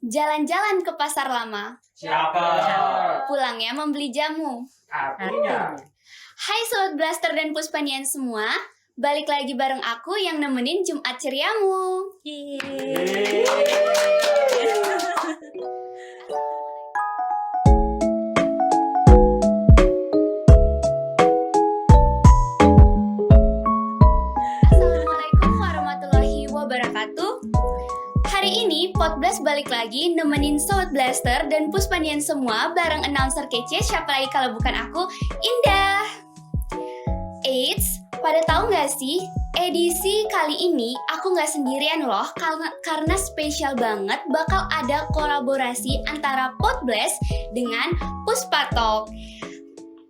Jalan-jalan ke pasar lama. Siapa? Pulangnya membeli jamu. Artinya. Hai Sobat Blaster dan Puspanian semua, balik lagi bareng aku yang nemenin Jumat Ceriamu. Assalamualaikum warahmatullahi wabarakatuh. Hari ini Podblast balik lagi nemenin Sobat Blaster dan Puspanian semua bareng announcer kece siapa lagi kalau bukan aku, Indah. Eits, pada tahu nggak sih, edisi kali ini aku nggak sendirian loh, karena spesial banget bakal ada kolaborasi antara Podblast dengan Puspa Talk.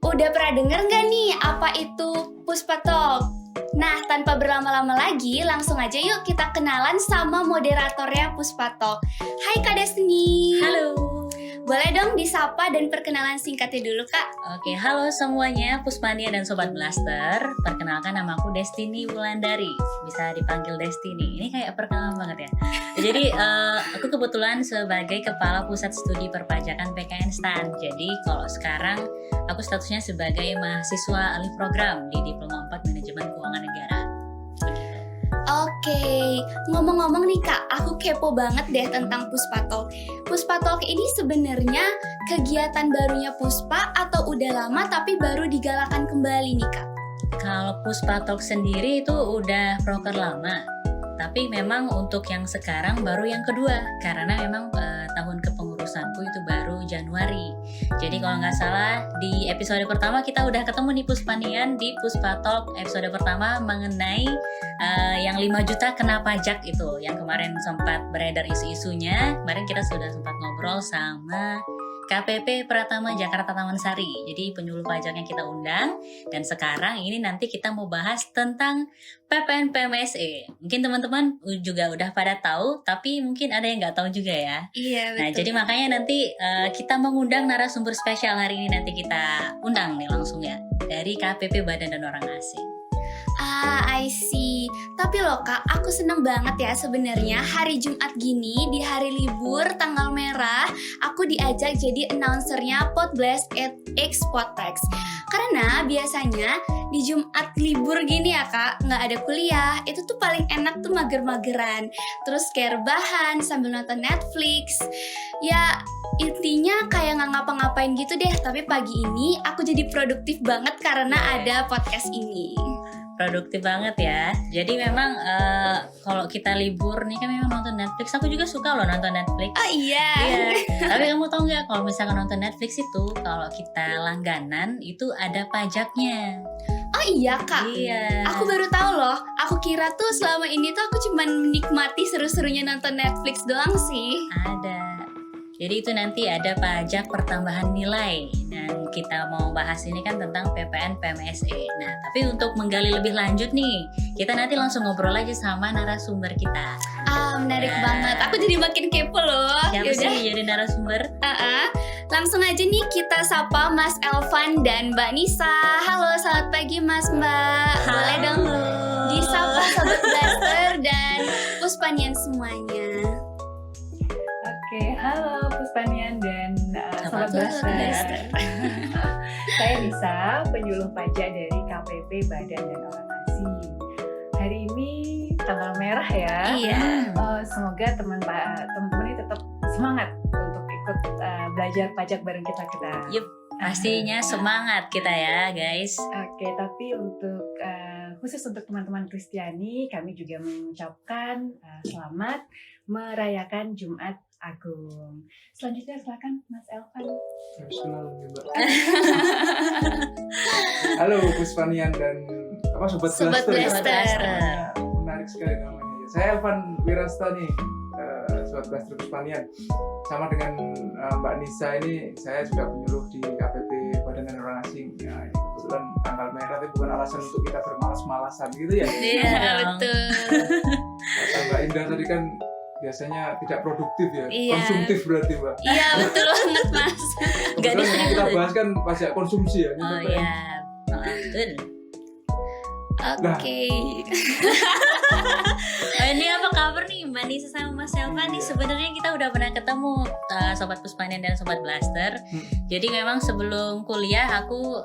Udah pernah denger nggak nih apa itu Puspa Talk? Nah, tanpa berlama-lama lagi, langsung aja yuk kita kenalan sama moderatornya Puspa Talk. Hai Kak Destiny. Halo. Boleh dong disapa dan perkenalan singkatnya dulu, Kak? Oke, halo semuanya, Puspania dan Sobat Blaster. Perkenalkan nama aku Destiny Wulandari. Bisa dipanggil Destiny. Ini kayak perkenalan banget ya. Jadi, aku kebetulan sebagai Kepala Pusat Studi Perpajakan PKN STAN. Jadi, kalau sekarang aku statusnya sebagai mahasiswa alih program di Diploma 4 Manajemen Keuangan Negara. Oke, ngomong-ngomong nih Kak, aku kepo banget deh tentang Puspa Talk. Puspa Talk ini sebenarnya kegiatan barunya Puspa atau udah lama tapi baru digalakan kembali nih Kak? Kalau Puspa Talk sendiri itu udah proker lama. Tapi memang untuk yang sekarang baru yang kedua, karena memang tahun kepengurusanku itu baru Januari. Jadi kalau nggak salah di episode pertama kita udah ketemu nih Puspanian di Puspa Talk episode pertama mengenai yang 5 juta kena pajak itu, yang kemarin sempat beredar isu-isunya. Kemarin kita sudah sempat ngobrol sama KPP Pratama Jakarta Taman Sari. Jadi penyuluh pajaknya kita undang. Dan sekarang ini nanti kita mau bahas tentang PPN PMSE. Mungkin teman-teman juga udah pada tahu, tapi mungkin ada yang nggak tahu juga ya. Iya, betul. Nah, jadi makanya nanti kita mengundang narasumber spesial hari ini. Nanti kita undang nih langsung ya, dari KPP Badan dan Orang Asing. I see. Tapi loh Kak, aku seneng banget ya sebenarnya hari Jumat gini, di hari libur tanggal merah, aku diajak jadi announcernya Podblast at X Podtext. Karena biasanya di Jumat libur gini ya Kak, nggak ada kuliah, itu tuh paling enak tuh mager-mageran. Terus kayak rebahan sambil nonton Netflix. Ya intinya kayak nggak ngapa-ngapain gitu deh. Tapi pagi ini aku jadi produktif banget karena ada podcast ini. Produktif banget ya. Jadi memang kalau kita libur nih kan memang nonton Netflix. Aku juga suka loh nonton Netflix. Oh iya. Tapi kamu tahu nggak kalau misalkan nonton Netflix itu kalau kita langganan itu ada pajaknya. Oh iya Kak. Iya. Aku baru tahu loh. Aku kira tuh selama ini tuh aku cuman menikmati seru-serunya nonton Netflix doang sih. Ada. Jadi itu nanti ada pajak pertambahan nilai. Dan kita mau bahas ini kan tentang PPN PMSE. Nah, tapi untuk menggali lebih lanjut nih, kita nanti langsung ngobrol aja sama narasumber kita. Menarik banget. Aku jadi makin kepo loh. Siapa Yaudah. sih jadi narasumber? Langsung aja nih kita sapa Mas Elvan dan Mbak Nisa. Halo, selamat pagi Mas Mbak. Boleh dong disapa Sobat Blaster dan Puspanian semuanya. Oke, halo Puspanian dan Sobat Blaster. Saya Nisa, penyuluh pajak dari KPP Badan dan Orang Asing. Hari ini tanggal merah ya. Iya. Semoga teman-teman ini tetap semangat untuk ikut belajar pajak bareng kita. Yup, pastinya semangat kita ya guys. Oke, tapi untuk khusus untuk teman-teman Kristiani, kami juga mengucapkan selamat merayakan Jumat Agung. Selanjutnya silakan Mas Elvan. Halo Puspanian dan Sobat Blaster. Menarik sekali namanya. Saya Elvan Wirasta nih, Sobat Blaster Puspanian. Sama dengan Mbak Nisa ini, saya juga penyuluh di KPP Badan dan Orang Asing. Ya, ini kebetulan tanggal merah, tapi bukan alasan untuk kita bermalas-malasan gitu ya. Iya, betul. Kata Mbak Indah tadi kan biasanya tidak produktif ya, Iya. konsumtif berarti Mbak. Iya, betul banget Mas. Kebetulan yang kita bahas kan pajak konsumsi ya. Oh iya, betul. Oke. Ini apa kabar nih Mbak Nisa sama Mas Elvan nih? Sebenarnya kita udah pernah ketemu Sobat Puspanian dan Sobat Blaster. Jadi memang sebelum kuliah aku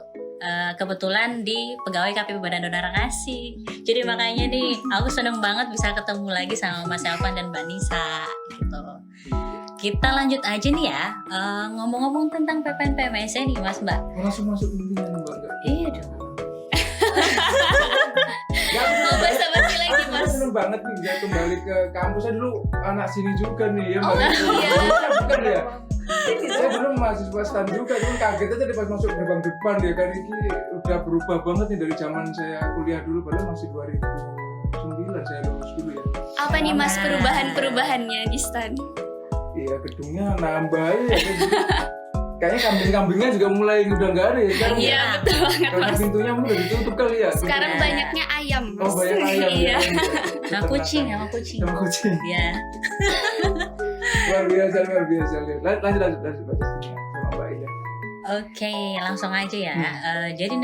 kebetulan di pegawai KPP Badan Donor Kasih. Jadi makanya nih aku seneng banget bisa ketemu lagi sama Mas Elvan dan Mbak Nisa gitu. Kita lanjut aja nih ya, ngomong-ngomong tentang PPN PMS nih Mas Mbak. Langsung masuk intinya nih Mbak. Iya dong. Mau basa-basi lagi Aku Mas. seneng banget nih bisa kembali ke kampus. Saya dulu anak sini juga nih ya Mbak. Oh, iya. Bukan ya? Saya dulu mahasiswa STAN juga, cuma kaget aja pas masuk gerbang depan ya kan. Ini udah berubah banget nih dari zaman saya kuliah dulu, padahal masih 2009 saya lulus dulu ya. Apa nih Mas perubahan-perubahannya di stan? Iya, gedungnya nambah ya. Kayaknya kambing-kambingnya juga mulai udah nggak ada ya sekarang. Iya, betul banget Karena Mas. pintunya udah ditutup kali ya. Sekarang Iya. banyaknya ayam Mas. Oh, banyak ayam. Iya. Nah kucing, sama kucing. Sama kucing. Ya. Luar biasa. Lanjut sama Mbak Ida. Oke, langsung aja ya. Jadi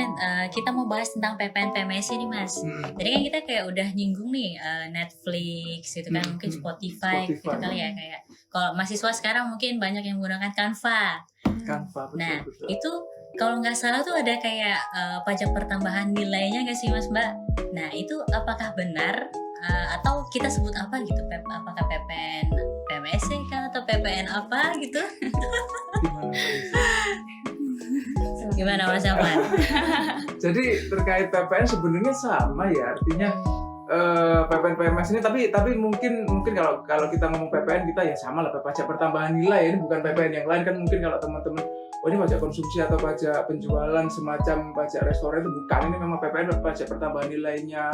kita mau bahas tentang PPN PMS ini Mas. Tadi kan kita kayak udah nyinggung nih Netflix gitu kan, mungkin Spotify gitu kali ya, kayak kalau mahasiswa sekarang mungkin banyak yang menggunakan Canva. Canva, betul, Nah, betul. itu kalau nggak salah tuh ada kayak pajak pertambahan nilainya nggak sih Mas Mbak? Nah, itu apakah benar atau kita sebut apa gitu? Apakah PPN PMS kah atau PPN apa gitu? Gimana Mbak Ida? Gimana Mas Elvan? Jadi terkait PPN sebenarnya sama ya, artinya PPN PMS ini tapi mungkin kalau kita ngomong PPN kita ya sama lah, pajak pertambahan nilai. Ini bukan PPN yang lain kan, mungkin kalau teman-teman oh ini pajak konsumsi atau pajak penjualan semacam pajak restoran itu bukan, ini memang PPN pajak pertambahan nilainya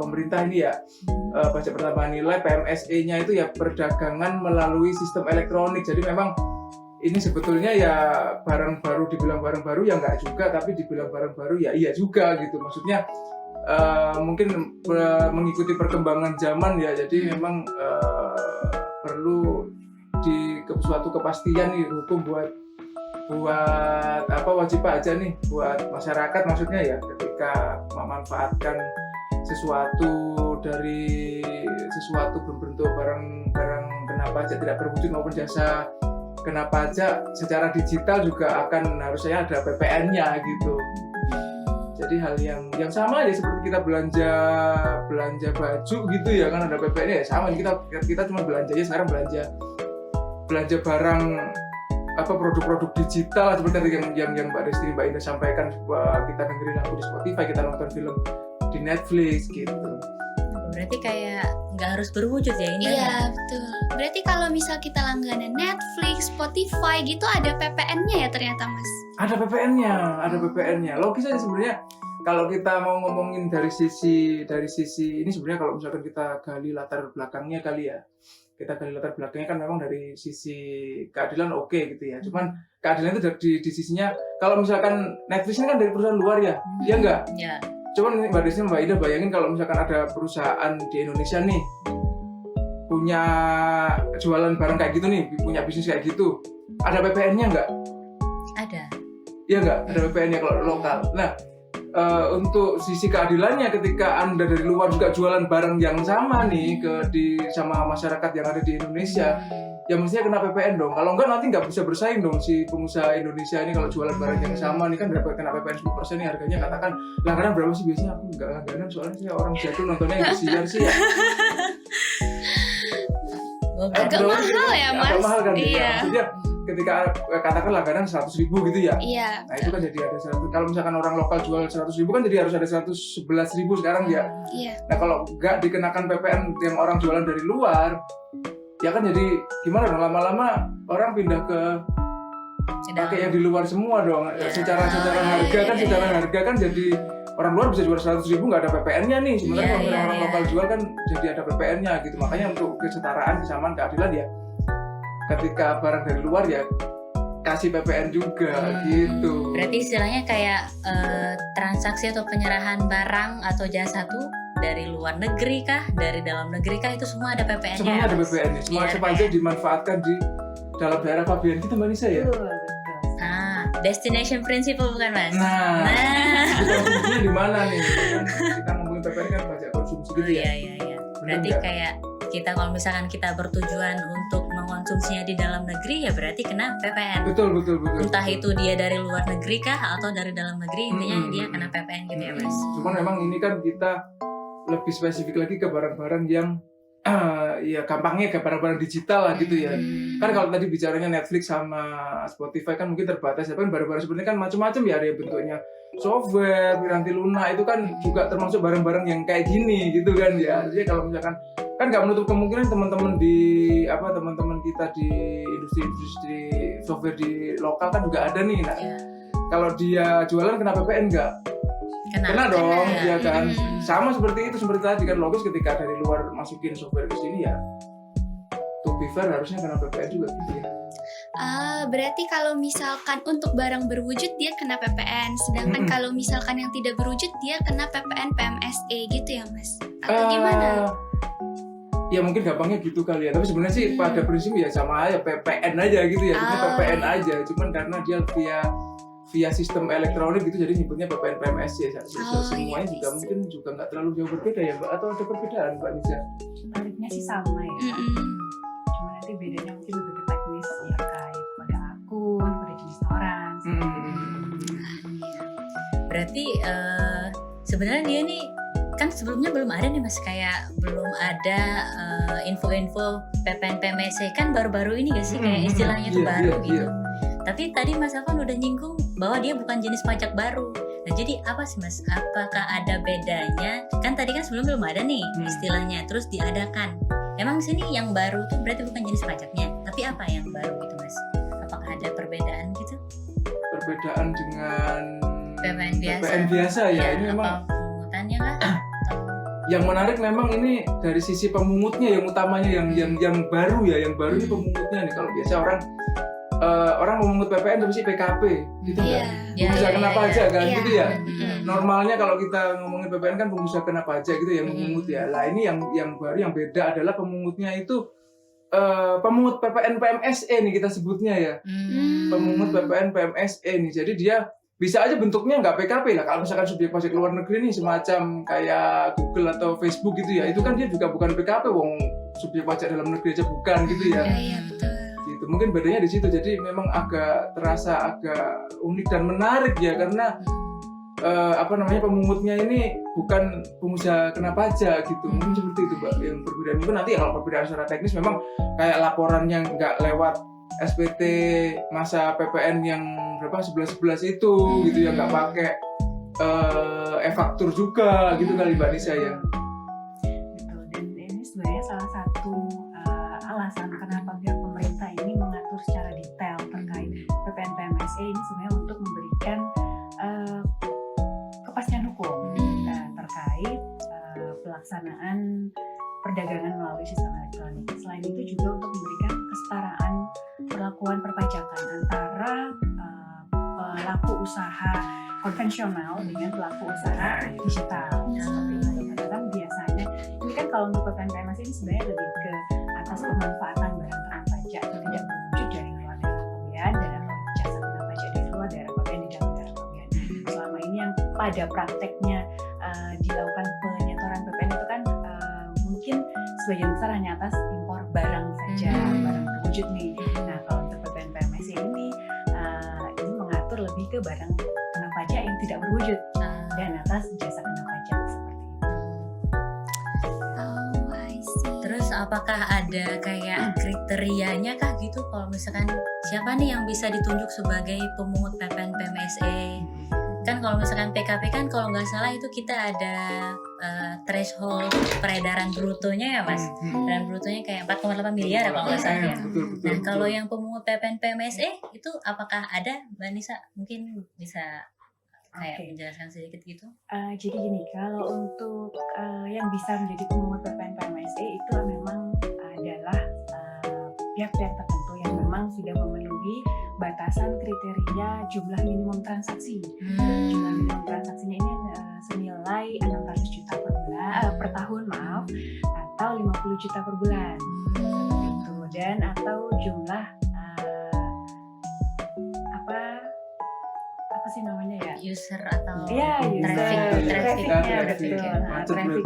pemerintah ini ya. Pajak pertambahan nilai PMSE-nya itu ya perdagangan melalui sistem elektronik. Jadi memang ini sebetulnya ya barang baru, dibilang barang baru ya enggak juga, tapi dibilang barang baru ya iya juga gitu. Maksudnya mungkin mengikuti perkembangan zaman ya, jadi memang perlu di suatu kepastian nih hukum buat apa wajib pajak nih buat masyarakat, maksudnya ya ketika memanfaatkan sesuatu berbentuk barang kena pajak tidak berwujud maupun jasa kena pajak secara digital juga akan harusnya ada PPN-nya gitu. Jadi hal yang sama aja seperti kita belanja baju gitu ya kan, ada PPN-nya ya sama. Kita cuma belanjanya sekarang belanja barang apa produk-produk digital seperti tadi yang Mbak Desti, Mbak Indah sampaikan, kita dengerin lagu di Spotify, kita nonton film di Netflix gitu. Berarti kayak nggak harus berwujud ya ini? Iya betul. Berarti kalau misal kita langganan Netflix, Spotify gitu ada PPN-nya ya ternyata Mas? Ada PPN-nya. Logis aja sebenarnya. Kalau kita mau ngomongin dari sisi ini sebenarnya kalau misalkan kita gali latar belakangnya kali ya. Kita gali latar belakangnya kan memang dari sisi keadilan oke gitu ya. Cuman keadilan itu di sisinya kalau misalkan Netflix ini kan dari perusahaan luar ya. Iya enggak? Ya. Cuman Mbak Desi, Mbak Ida bayangin kalau misalkan ada perusahaan di Indonesia nih punya jualan barang kayak gitu nih, punya bisnis kayak gitu, ada PPN-nya nggak? Ada. Iya nggak? Ada PPN-nya kalau lokal. Nah, untuk sisi keadilannya ketika Anda dari luar juga jualan barang yang sama nih sama masyarakat yang ada di Indonesia, ya mestinya kena PPN dong. Kalau enggak nanti nggak bisa bersaing dong si pengusaha Indonesia ini kalau jualan barang yang sama nih kan dapat kena PPN 10% nih harganya, katakan langganan berapa sih biasanya? Aku nggak langganan soalnya saya orang jadul nontonnya yang siar sih ya. Agak mahal ya Mas? Agak mahal kan? Iya. Maksudnya ketika katakan langganan 100.000 gitu ya. Iya. Nah itu kan jadi ada 100. Kalau misalkan orang lokal jual 100.000 kan jadi harus ada 111.000 sekarang ya. Iya. Nah kalau nggak dikenakan PPN yang orang jualan dari luar, ya kan jadi gimana dong, lama-lama orang pindah ke pakai yang di luar semua dong. Secara harga kan jadi orang luar bisa jual 100.000 nggak ada PPN-nya nih. Sementara kalau orang lokal jual kan jadi ada PPN-nya gitu. Makanya untuk kesetaraan, kesamaan, keadilan ya ketika barang dari luar ya kasih PPN juga gitu. Berarti istilahnya kayak transaksi atau penyerahan barang atau jasa tuh dari luar negeri kah, dari dalam negeri kah, itu semua ada PPN-nya. Semuanya ada PPN-nya. Semua sepanjang dimanfaatkan di dalam daerah pabean kita Mbak Nisa ya. Betul. destination principle bukan Mas? Nah, Nah. konsumsinya di mana nih? Kan kita ngomongin PPN kan pajak konsumsi gitu ya. Iya. Berarti nggak? kayak kita kalau misalkan kita bertujuan untuk mengkonsumsinya di dalam negeri ya berarti kena PPN. Betul. Entah itu dia dari luar negeri kah atau dari dalam negeri, intinya dia kena PPN gitu ya Mas. Cuman memang ini kan kita lebih spesifik lagi ke barang-barang yang ya gampangnya ke barang-barang digital lah gitu ya. Kan kalau tadi bicaranya Netflix sama Spotify kan mungkin terbatas ya, kan barang-barang seperti ini kan macam-macam ya, ada yang bentuknya software, Piranti Luna itu kan juga termasuk barang-barang yang kayak gini gitu kan ya. Jadi kalau misalkan kan nggak menutup kemungkinan teman-teman kita di industri software di lokal kan juga ada nih. Nah, kalau dia jualan kena PPN nggak? Kena dong, ya kan. Sama seperti tadi kan, logis ketika dari luar masukin software ke sini ya. To be fair harusnya kena PPN juga gitu ya. Berarti kalau misalkan untuk barang berwujud dia kena PPN, sedangkan kalau misalkan yang tidak berwujud dia kena PPN PMSE gitu ya Mas? Atau gimana? Ya mungkin gampangnya gitu kali ya, tapi sebenarnya sih pada prinsipnya ya sama aja, PPN aja gitu ya, PPN aja, cuman karena dia via sistem elektronik gitu jadi nyebutnya PPN PMS ya. Semuanya juga mungkin juga nggak terlalu jauh berbeda ya Mbak, atau ada perbedaan Mbak Nisa? Tarifnya sih sama ya. Cuma nanti bedanya mungkin lebih ke teknis ya, terkait kode akun, kode jenis orang. Berarti sebenarnya dia nih kan sebelumnya belum ada nih Mas, kayak belum ada info-info PPN PMSE kan baru-baru ini gak sih, kayak istilahnya itu baru gitu. Tapi tadi Mas Alvan udah nyinggung bahwa dia bukan jenis pajak baru. Nah jadi apa sih Mas? Apakah ada bedanya? Kan tadi kan sebelum belum ada nih istilahnya, terus diadakan. Emang sini yang baru tuh berarti bukan jenis pajaknya, tapi apa yang baru gitu Mas? Apakah ada perbedaan gitu? Perbedaan dengan PPN biasa? PPN biasa ya, ini memang pemungutannya kah? yang menarik memang ini dari sisi pemungutnya yang utamanya, yang baru ya, yang baru ini pemungutnya nih. Kalau biasa orang memungut PPN tapi sih PKP gitu kan, pengusaha kena pajak kan gitu ya. Normalnya kalau kita ngomongin PPN kan pengusaha kena pajak gitu yang memungut ya. Lah ini yang baru, yang beda adalah pemungutnya itu pemungut PPN PMSE nih kita sebutnya ya. Pemungut PPN PMSE nih, jadi dia bisa aja bentuknya nggak PKP lah. Kalau misalkan subjek pajak luar negeri nih semacam kayak Google atau Facebook gitu ya, itu kan dia juga bukan PKP, wong subjek pajak dalam negeri aja bukan gitu ya. Iya betul. Gitu. Mungkin bedanya di situ. Jadi memang terasa agak unik dan menarik ya, karena pemungutnya ini bukan pengusaha kena pajak gitu. Mungkin seperti itu Mbak yang perbedaan. Mungkin nanti kalau perbedaan secara teknis memang kayak laporannya nggak lewat SPT masa PPN yang berapa 11 itu gitu ya, nggak pakai e-faktur juga gitu kali Mbak Nisa ya. Betul, dan ini sebenarnya salah satu alasan kenapa pihak pemerintah ini mengatur secara detail terkait PPN PMSE ini sebenarnya untuk memberikan kepastian hukum terkait pelaksanaan perdagangan melalui sistem elektronik. Selain itu juga untuk memberikan kesetaraan perlakuan perpajakan antara pelaku usaha konvensional dengan pelaku usaha digital. Seperti itu. Karena biasanya ini kan kalau untuk PPN PMSE ini sebenarnya lebih ke atas pemanfaatan barang kena pajak yang tidak berwujud dari luar daerah pabean dan atau jasa kena pajak dari luar daerah pabean di dalam daerah pabean. Selama ini yang pada prakteknya dilakukan penyetoran PPN itu kan mungkin sebagian besar hanya atas impor barang saja, barang berwujud nih. Nah kalau untuk PPN PMSE ini mengatur lebih ke barang kena pajak yang tidak berwujud dan atas jasa kena pajak seperti itu. Oh, I see. Terus apakah ada kayak kriterianya kah gitu, kalau misalkan siapa nih yang bisa ditunjuk sebagai pemungut PPN PMSE? Kan kalau misalkan PKP kan kalau nggak salah itu kita ada threshold peredaran brutonya ya Mas. Peredaran brutonya kayak 4,8 miliar ya kalau nggak salah ya. Dan kalau yang pemungut PPN PMSE itu apakah ada Mbak Nisa? Mungkin bisa kayak menjelaskan sedikit gitu. Jadi gini, kalau untuk yang bisa menjadi pemungut PPN PMSE itu memang adalah pihak-pihak tertentu yang memang sudah memenuhi batasan kriteria jumlah minimum transaksi. Jumlah minimum transaksinya ini senilai 600 juta per tahun atau 50 juta per bulan seperti itu, dan atau jumlah apa sih namanya ya? User atau Iya, trafficnya betul. Nah, Macet berarti.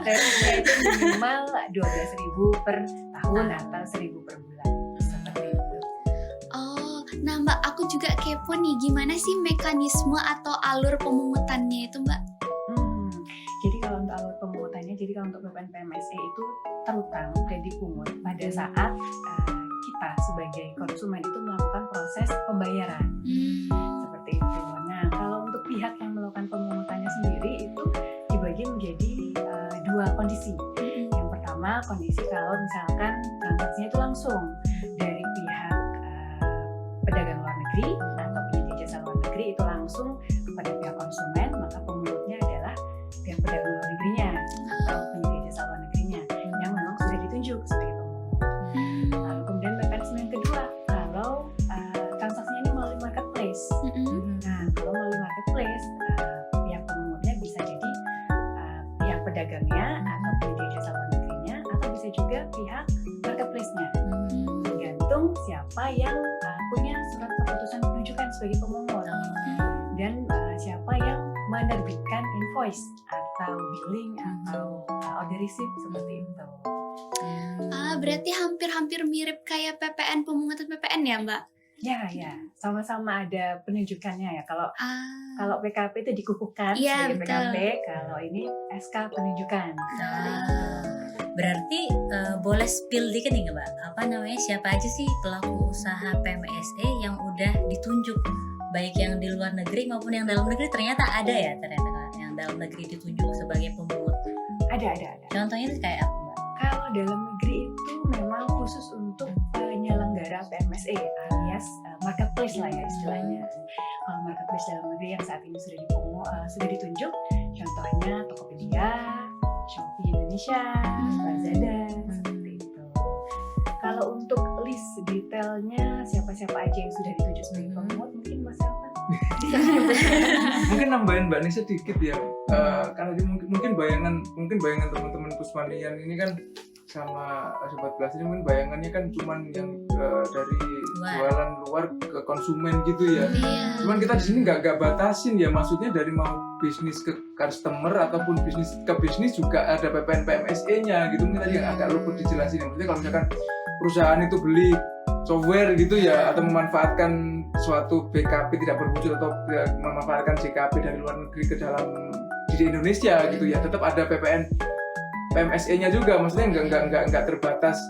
trafficnya itu minimal 12.000 per tahun atau 1.000 per bulan. Seperti itu. Oh, nah Mbak, aku juga kepo nih, gimana sih mekanisme atau alur pemungutannya itu Mbak? Jadi kalau untuk alur pemungutannya, jadi kalau untuk BPN PMSE itu terutang dan dipungut pada saat kita sebagai konsumen itu melakukan proses pembayaran. Seperti itu. Nah, kalau untuk pihak yang melakukan pemungutannya sendiri itu dibagi menjadi dua kondisi. Yang pertama, kondisi kalau misalkan transaksinya itu langsung dari pihak pedagang luar negeri atau penyedia jasa luar negeri itu langsung kepada pihak konsumen, maka pemungutnya adalah pihak pedagang luar negerinya atau penyedia jasa luar negerinya yang memang sudah ditunjuk sebagai pemungut. Lalu kemudian mekanisme yang kedua, kalau transaksinya ini melalui marketplace. Nah, kalau melalui marketplace, pihak pemungutnya bisa jadi pihak pedagangnya atau penyedia jasa luar negerinya, atau bisa juga pihak marketplace-nya. Tergantung siapa yang punya surat keputusan penunjukan sebagai pemungut dan siapa yang menerbitkan invoice atau billing atau order receipt seperti itu. Berarti hampir-hampir mirip kayak PPN, pemungutan PPN ya Mbak? Ya, sama-sama ada penunjukannya ya. Kalau PKP itu dikukuhkan Iya, sebagai betul. PKP, kalau ini SK penunjukan. Berarti boleh spill dikit nih Mbak, apa namanya, siapa aja sih pelaku usaha PMSE yang udah ditunjuk, baik yang di luar negeri maupun yang dalam negeri? Ternyata ada ya, ternyata yang dalam negeri ditunjuk sebagai pemungut. Ada. Contohnya itu kayak apa Mbak? Kalau dalam negeri itu memang khusus untuk penyelenggara PMSE alias marketplace lah ya istilahnya. Kalau marketplace dalam negeri yang saat ini sudah ditunjuk, contohnya Tokopedia, Shopee Indonesia, Lazada, seperti itu. Kalau untuk list detailnya siapa-siapa aja yang sudah ditunjuk sebagai pemungut, mungkin Mas Elvan bisa Mungkin nambahin Mbak Nisa sedikit ya, karena mungkin bayangan teman-teman Puspanian ini kan sama Sobat Belas ini mungkin bayangannya kan cuman yang dari jualan luar ke konsumen gitu ya. Cuman kita di sini nggak batasin ya, maksudnya dari mau bisnis ke customer ataupun bisnis ke bisnis juga ada PPN PMSE-nya gitu. Mungkin tadi yang agak luput dijelasin. Maksudnya kalau misalkan perusahaan itu beli software gitu ya, atau memanfaatkan suatu BKP tidak berwujud atau memanfaatkan JKP dari luar negeri ke dalam di Indonesia gitu ya, tetap ada PPN PMSE-nya juga. Maksudnya nggak terbatas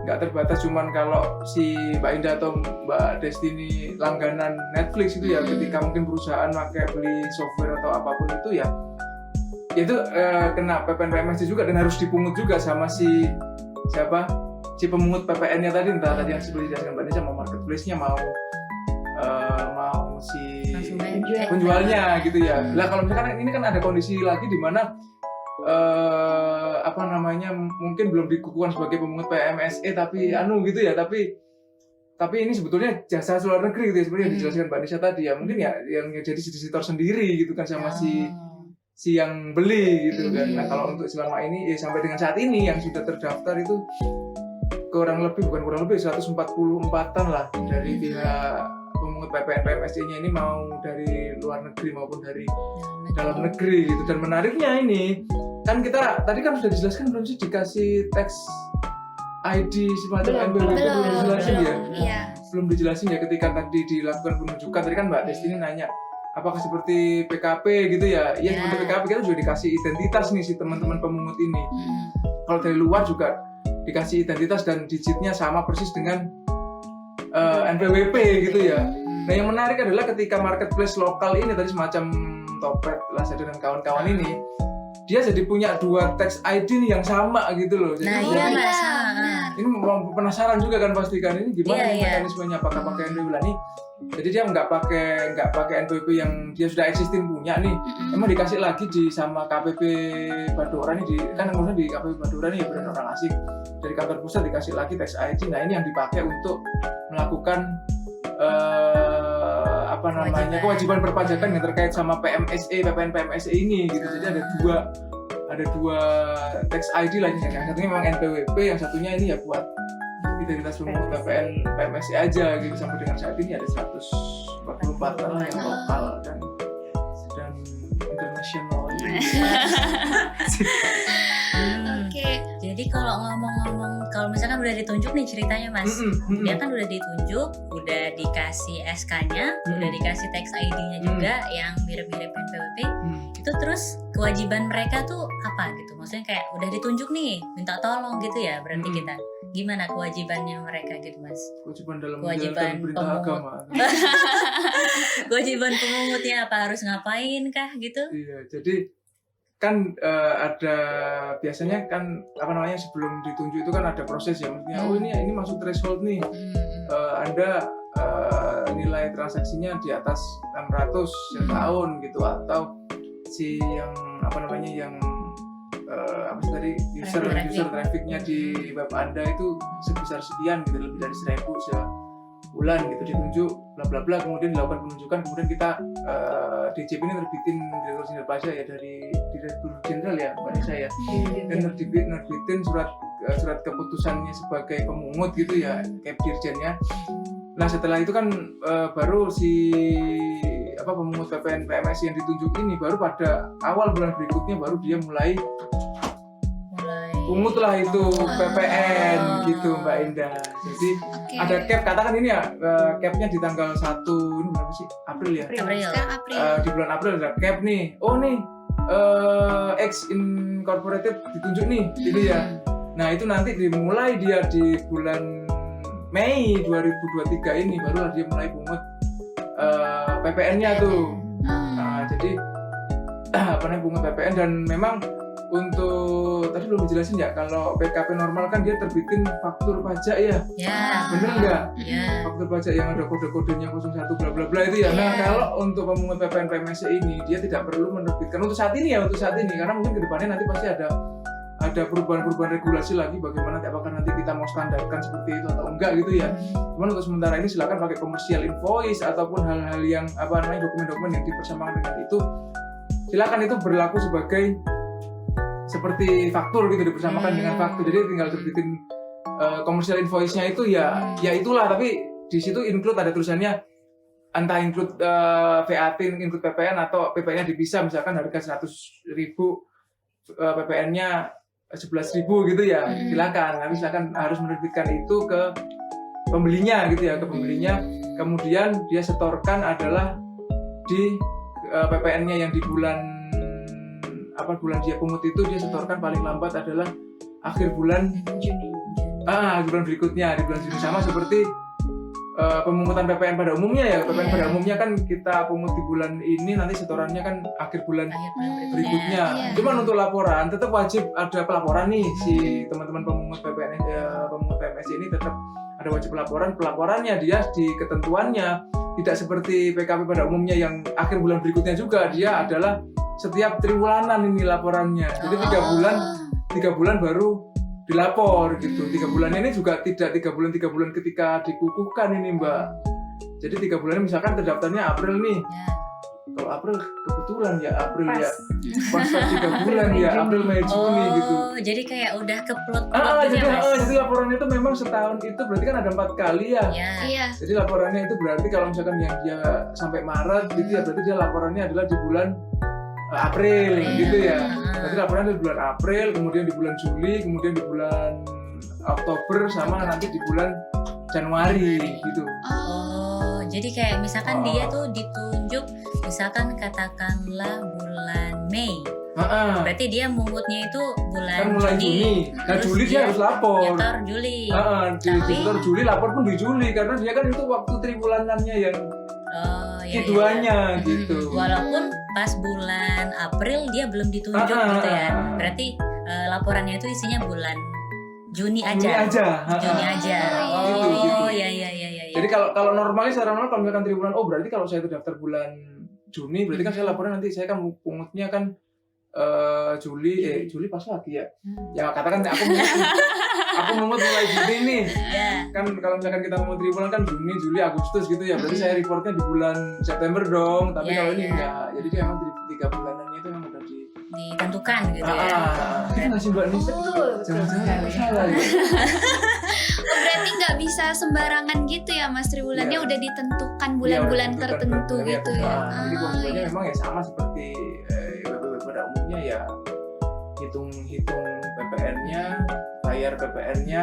nggak terbatas cuman kalau si Mbak Indah atau Mbak Destiny langganan Netflix itu ya, ketika mungkin perusahaan pakai beli software atau apapun itu ya itu kena PPN PMSE juga dan harus dipungut juga sama si pemungut PPN-nya tadi, entah tadi yang sebelum dijelaskan Mbak Nisa, mau marketplace-nya mau si penjualnya gitu ya. Lah kalau misalkan ini kan ada kondisi lagi di mana mungkin belum dikukuhkan sebagai pemungut PMSE tapi gitu ya, tapi ini sebetulnya jasa luar negeri gitu ya, seperti yang dijelaskan Mbak Nisa tadi ya, mungkin ya yang jadi depositor sendiri gitu kan sama si yang beli gitu kan. Nah kalau untuk selama ini ya sampai dengan saat ini yang sudah terdaftar itu kurang lebih 144-an lah dari pihak pemungut PPN PMSE-nya ini, mau dari luar negeri maupun dari dalam negeri gitu. Dan menariknya ini kan kita tadi kan sudah dijelaskan belum sih dikasih tax ID semacam NPWP belum dijelasin ya? Iya. Belum dijelasin ya ketika tadi dilakukan penunjukan. Tadi kan Mbak Destiny nanya apakah seperti PKP gitu ya? Iya, seperti PKP kita juga dikasih identitas nih si teman-teman pemungut ini. Kalau dari luar juga dikasih identitas dan digitnya sama persis dengan NPWP gitu ya. Nah yang menarik adalah ketika marketplace lokal ini tadi semacam Topet, Lazada dan kawan-kawan ini, dia jadi punya dua tax ID nih yang sama gitu loh. Jadi ini penasaran juga kan pasti kan, ini gimana mekanismenya, apakah pakai NPWP nih? Jadi dia nggak pakai NPWP yang dia sudah existing punya nih, emang dikasih lagi sama KPP Badora nih, kan maksudnya di KPP Badora nih ya benar orang asing, dari kantor pusat dikasih lagi tax ID. Nah ini yang dipakai untuk melakukan kewajiban perpajakan yang terkait sama PPN PMSE ini gitu. Jadi ada dua tax ID lah, yang satunya memang NPWP, yang satunya ini ya buat identitas pemungut PPN PMSI aja gitu. Sampai dengan saat ini ada 144 orang yang lokal dan internasional. Oke. Jadi kalau ngomong-ngomong, kalau misalkan udah ditunjuk nih ceritanya Mas, dia kan udah ditunjuk, udah dikasih SK-nya, udah dikasih tax ID-nya juga yang mirip-mirip NPWP, itu terus kewajiban mereka tuh apa gitu? Maksudnya kayak udah ditunjuk nih, minta tolong gitu ya, berarti kita gimana kewajibannya mereka gitu Mas? Kewajiban dalam Kewajiban menjalankan perintah agama. Kewajiban pemungutnya apa, harus ngapain kah gitu? Iya, jadi kan ada biasanya kan apa namanya sebelum ditunjuk itu kan ada proses ya, maksudnya oh ini masuk threshold nih, Anda nilai transaksinya di atas 600 setahun gitu, atau si yang apa namanya yang apa sih tadi user trafficnya di web Anda itu sebesar sekian gitu, lebih dari 1.000 sebulan gitu, ditunjuk bla bla bla, kemudian dilakukan penunjukan, kemudian kita DJP ini terbitin Direktur Jenderal Pajak ya, dari Direktur Jenderal ya Mbak Nisa ya, dan nerbitin surat keputusannya sebagai pemungut gitu ya, Kep Dirjennya. Nah setelah itu kan baru si pemungut PPN PMSI yang ditunjuk ini baru pada awal bulan berikutnya baru dia mulai pungut lah itu PPN gitu Mbak Indah. Jadi ada cap, katakan ini ya capnya di tanggal 1 ini berapa sih? April ya? Sekarang April. Di bulan April ada cap nih. Oh nih X Incorporated ditunjuk nih gitu ya. Nah itu nanti dimulai dia di bulan Mei 2023 ini baru dia mulai pungut PPN-nya tuh. Nah jadi apa namanya pungut PPN, dan memang untuk tadi belum dijelasin ya, kalau PKP normal kan dia terbitin faktur pajak ya. Bener nggak? Faktur pajak yang ada kode-kodenya 01 bla bla bla itu ya. Nah kalau untuk pemungut PPN PMSI ini dia tidak perlu menerbitkan untuk saat ini karena mungkin kedepannya nanti pasti ada perubahan regulasi lagi, bagaimana apakah nanti kita mau standarkan seperti itu atau enggak gitu ya. Cuman untuk sementara ini silakan pakai commercial invoice ataupun hal-hal yang apa namanya dokumen-dokumen yang dipersamakan dengan itu, silakan, itu berlaku sebagai seperti faktur gitu, dipersamakan dengan faktur. Jadi tinggal terbitin commercial invoice-nya itu ya itulah, tapi di situ include ada tulisannya entah include VAT, include PPN atau PPN-nya dipisah, misalkan harga 100.000 PPN-nya 11.000 gitu ya. Silakan harus menerbitkan itu ke pembelinya gitu ya, ke pembelinya. Kemudian dia setorkan adalah di PPN-nya yang di bulan dia pungut itu, dia setorkan paling lambat adalah akhir bulan Juni. Bulan berikutnya di bulan Juni, sama seperti pemungutan PPN pada umumnya ya. PPN pada umumnya kan kita pungut di bulan ini, nanti setorannya kan akhir bulan berikutnya. Cuman untuk laporan tetap wajib ada pelaporan nih, si teman-teman pemungut PPN pemungut PMSI ini tetap ada wajib pelaporan. Pelaporannya dia di ketentuannya tidak seperti PKP pada umumnya yang akhir bulan berikutnya juga, dia adalah setiap triwulanan ini laporannya. Jadi 3 bulan baru dilapor gitu. 3 bulannya ini juga tidak 3 bulan ketika dikukuhkan ini Mbak. Jadi 3 bulannya misalkan terdaftarnya April nih. Kalau April kebetulan ya April ya pas 3 bulan ya, April Mei Juni gitu. Jadi kayak udah keplot jadi laporannya itu memang setahun itu berarti kan ada 4 kali ya. Jadi laporannya itu berarti kalau misalkan yang dia sampai Maret gitu ya, berarti dia laporannya adalah di bulan April gitu ya. Berarti laporannya di bulan April, kemudian di bulan Juli, kemudian di bulan Oktober, sama nanti di bulan Januari gitu. Jadi kayak misalkan dia tuh ditunjuk misalkan katakanlah bulan Mei. Berarti dia mungutnya itu bulan kan mulai Juni. Nah Juli dia harus lapor. Nyetor Juli. Nyetor Juli, lapor pun di Juli karena dia kan itu waktu triwulanannya yang keduanya gitu. Walaupun pas bulan April dia belum ditunjuk gitu ya. Berarti laporannya itu isinya bulan Juni aja. Juni aja. Gitu. Iya. Jadi kalau normalnya secara normal kalau misalkan triwulan, berarti kalau saya terdaftar bulan Juni, berarti kan saya laporan nanti saya kan pungutnya kan Juli pas lagi ya. Ya katakan aku mungut mulai Juni nih. Kan kalau misalkan kita mungut triwulan kan Juni, Juli, Agustus gitu ya. Berarti saya reportnya di bulan September dong. Tapi kalau ini enggak. Jadi dia emang 3 bulanannya itu memang udah ditentukan gitu ya. Itu nggak sih Mbak Nisa? Jangan-jangan salah ya. Berarti bisa sembarangan gitu ya Mas, triwulannya Iya. udah ditentukan Iya, bulan-bulan udah tertentu ditentukan, gitu ya. Jadi Ah, kewajibannya iya. memang ya sama seperti web pada umumnya ya, hitung PPN-nya, bayar PPN-nya,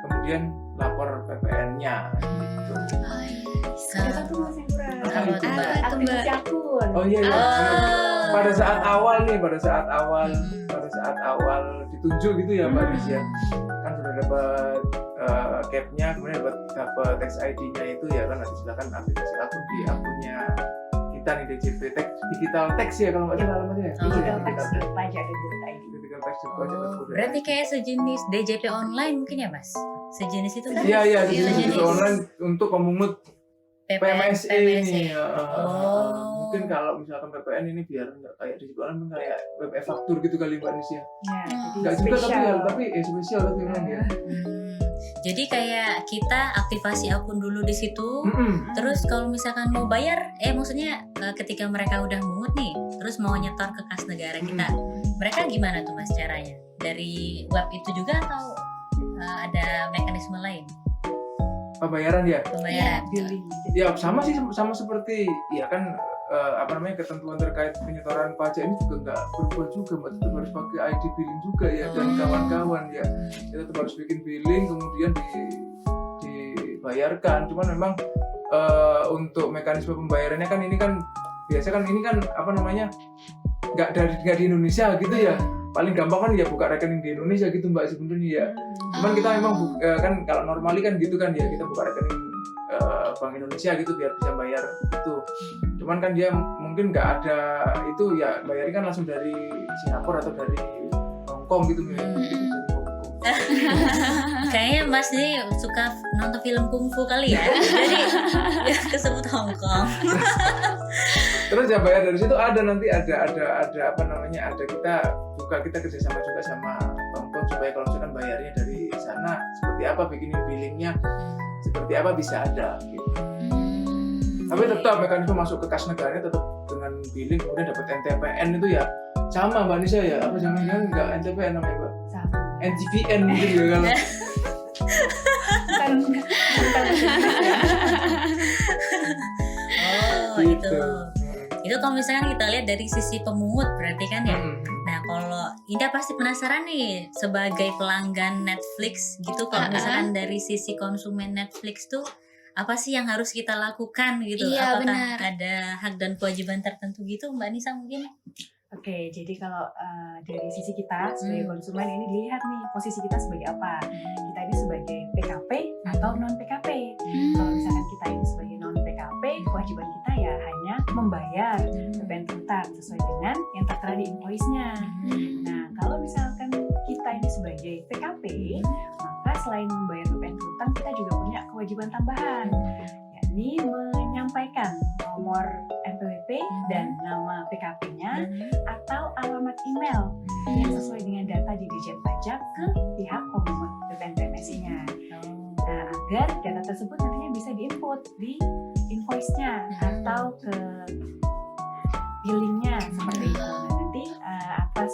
kemudian lapor PPN-nya gitu. Oh, iya. Ada satu Mas yang kurang. Apa Apa itu? tuh, Mbak? Aktivasi akun. Oh iya, iya. Oh. Pada saat awal ditunjuk gitu ya Mbak Nis ya, kan sudah dapat cap-nya, kemudian dapat tax ID-nya itu ya kan, nanti silakan aktifasi akun di akunnya kita nih, DJP Tax, Digital Tax ya kalau nggak salah alamatnya. Oh, Digital Digital tax Tax. pajak ID. Digital Tax Oh, pajak. berarti kayak sejenis DJP online mungkin ya Mas? Sejenis itu kan? Iya, Iya, jadi iya. online untuk pemungut PMSE ini. Oh. Mungkin kalau misalkan PPN ini biar nggak kayak di sekolah, kayak web e-faktur gitu kali Mbak Nis ya. Ya, jadi Nggak juga spesial. tapi spesial tapi memang ya. Jadi kayak kita aktivasi akun dulu di situ. Mm-mm. Terus kalau misalkan mau bayar, maksudnya ketika mereka udah mungut nih, terus mau nyetor ke kas negara kita, mereka gimana tuh Mas caranya? Dari web itu juga atau ada mekanisme lain Pembayaran ya. pembayaran? Billing. Ya sama sih, sama seperti ya kan ketentuan terkait penyetoran pajak ini juga nggak berubah juga Mbak, tetap harus pakai ID billing juga ya, dan kawan-kawan ya, kita tetap harus bikin billing kemudian dibayarkan. Cuman memang untuk mekanisme pembayarannya kan ini kan biasa kan, ini kan nggak di Indonesia gitu ya, paling gampang kan ya buka rekening di Indonesia gitu Mbak sebenarnya ya. Cuman kita memang kan kalau normali kan gitu kan ya, kita buka rekening Bank Indonesia gitu biar bisa bayar itu. Cuman kan dia mungkin nggak ada itu ya, bayarnya kan langsung dari Singapura atau dari Hongkong gitu ya. Dari Hongkong. Kayaknya Mas ini suka nonton film kungfu kali ya. Jadi ya kesebut Hongkong. Terus ya bayar dari situ nanti ada kita kerjasama juga sama Hongkong supaya kalau misalkan bayarnya dari sana seperti apa, bikinin billingnya seperti apa bisa ada gitu. Tapi tetap mekanisme masuk ke kas negaranya tetap dengan billing, kemudian dapat NTPN itu ya sama Mbak Nisa ya, apa jangan-jangan nggak NTPN namanya Mbak? Sama. NTPN mungkin ya kalau. Bukan. Oh Gitu. Itu kalau misalkan kita lihat dari sisi pemungut berarti kan ya. Mm. Nah kalau Indah pasti penasaran nih sebagai pelanggan Netflix gitu, kalau misalkan dari sisi konsumen Netflix tuh apa sih yang harus kita lakukan gitu? Iya, Apakah benar. ada hak dan kewajiban tertentu gitu Mbak Nisa mungkin? Oke, jadi kalau dari sisi kita sebagai konsumen ini dilihat nih posisi kita sebagai apa. Kita ini sebagai PKP atau non PKP. Kalau misalkan kita ini sebagai non PKP, kewajiban kita ya hanya membayar PPN Tuntan sesuai dengan yang tertera di invoice-nya. Nah, kalau misalkan kita ini sebagai PKP, maka selain membayar PPN Tuntan, kita juga punya kewajiban tambahan, yakni menyampaikan nomor NPWP dan nama PKP-nya atau alamat email yang sesuai dengan data di Dijen Pajak ke pihak pemungut PPN PMSI-nya. Nah, agar data tersebut nantinya bisa diinput di invoice-nya atau ke billingnya seperti itu. Nah, nanti atas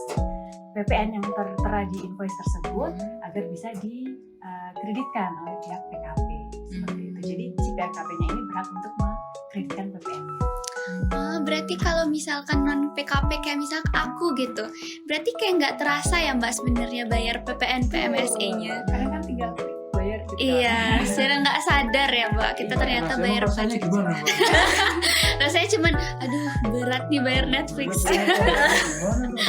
PPN yang tertera di invoice tersebut agar bisa dikreditkan oleh pihak PKP seperti itu. Jadi si PKP-nya ini berhak untuk mengkreditkan PPN-nya. Berarti kalau misalkan non PKP kayak misalkan aku gitu, berarti kayak nggak terasa ya Mbak sebenarnya bayar PPN PMSE-nya. Karena kan tinggal klik bayar gitu. Iya, secara nggak sadar ya Mbak, kita ternyata Mas, bayar emang rasanya pajak. gimana Mbak? Rasanya cuman, aduh berat nih bayar Netflix. Gimana tuh?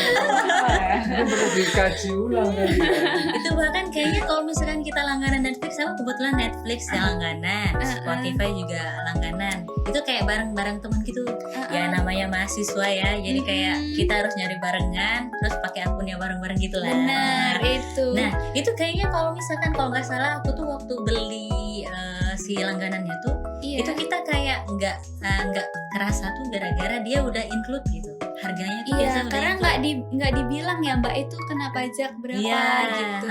Mungkin perlu dikaji ulang kali ya. Itu bahkan kayaknya kalau misalkan kita langganan Netflix, sama kebetulan Netflix ya langganan, Spotify juga langganan. Itu kayak bareng-bareng teman gitu. Ya namanya mahasiswa ya, jadi kayak kita harus nyari barengan, terus pakai akunnya bareng-bareng gitu lah. Benar itu. Nah itu kayaknya kalau misalkan kalau nggak salah aku tuh waktu beli si langganannya tuh, iya. itu kita kayak nggak kerasa tuh gara-gara dia udah include gitu harganya tuh Iya, biasa udah karena include. nggak dibilang ya Mbak itu kena pajak berapa Iya, gitu.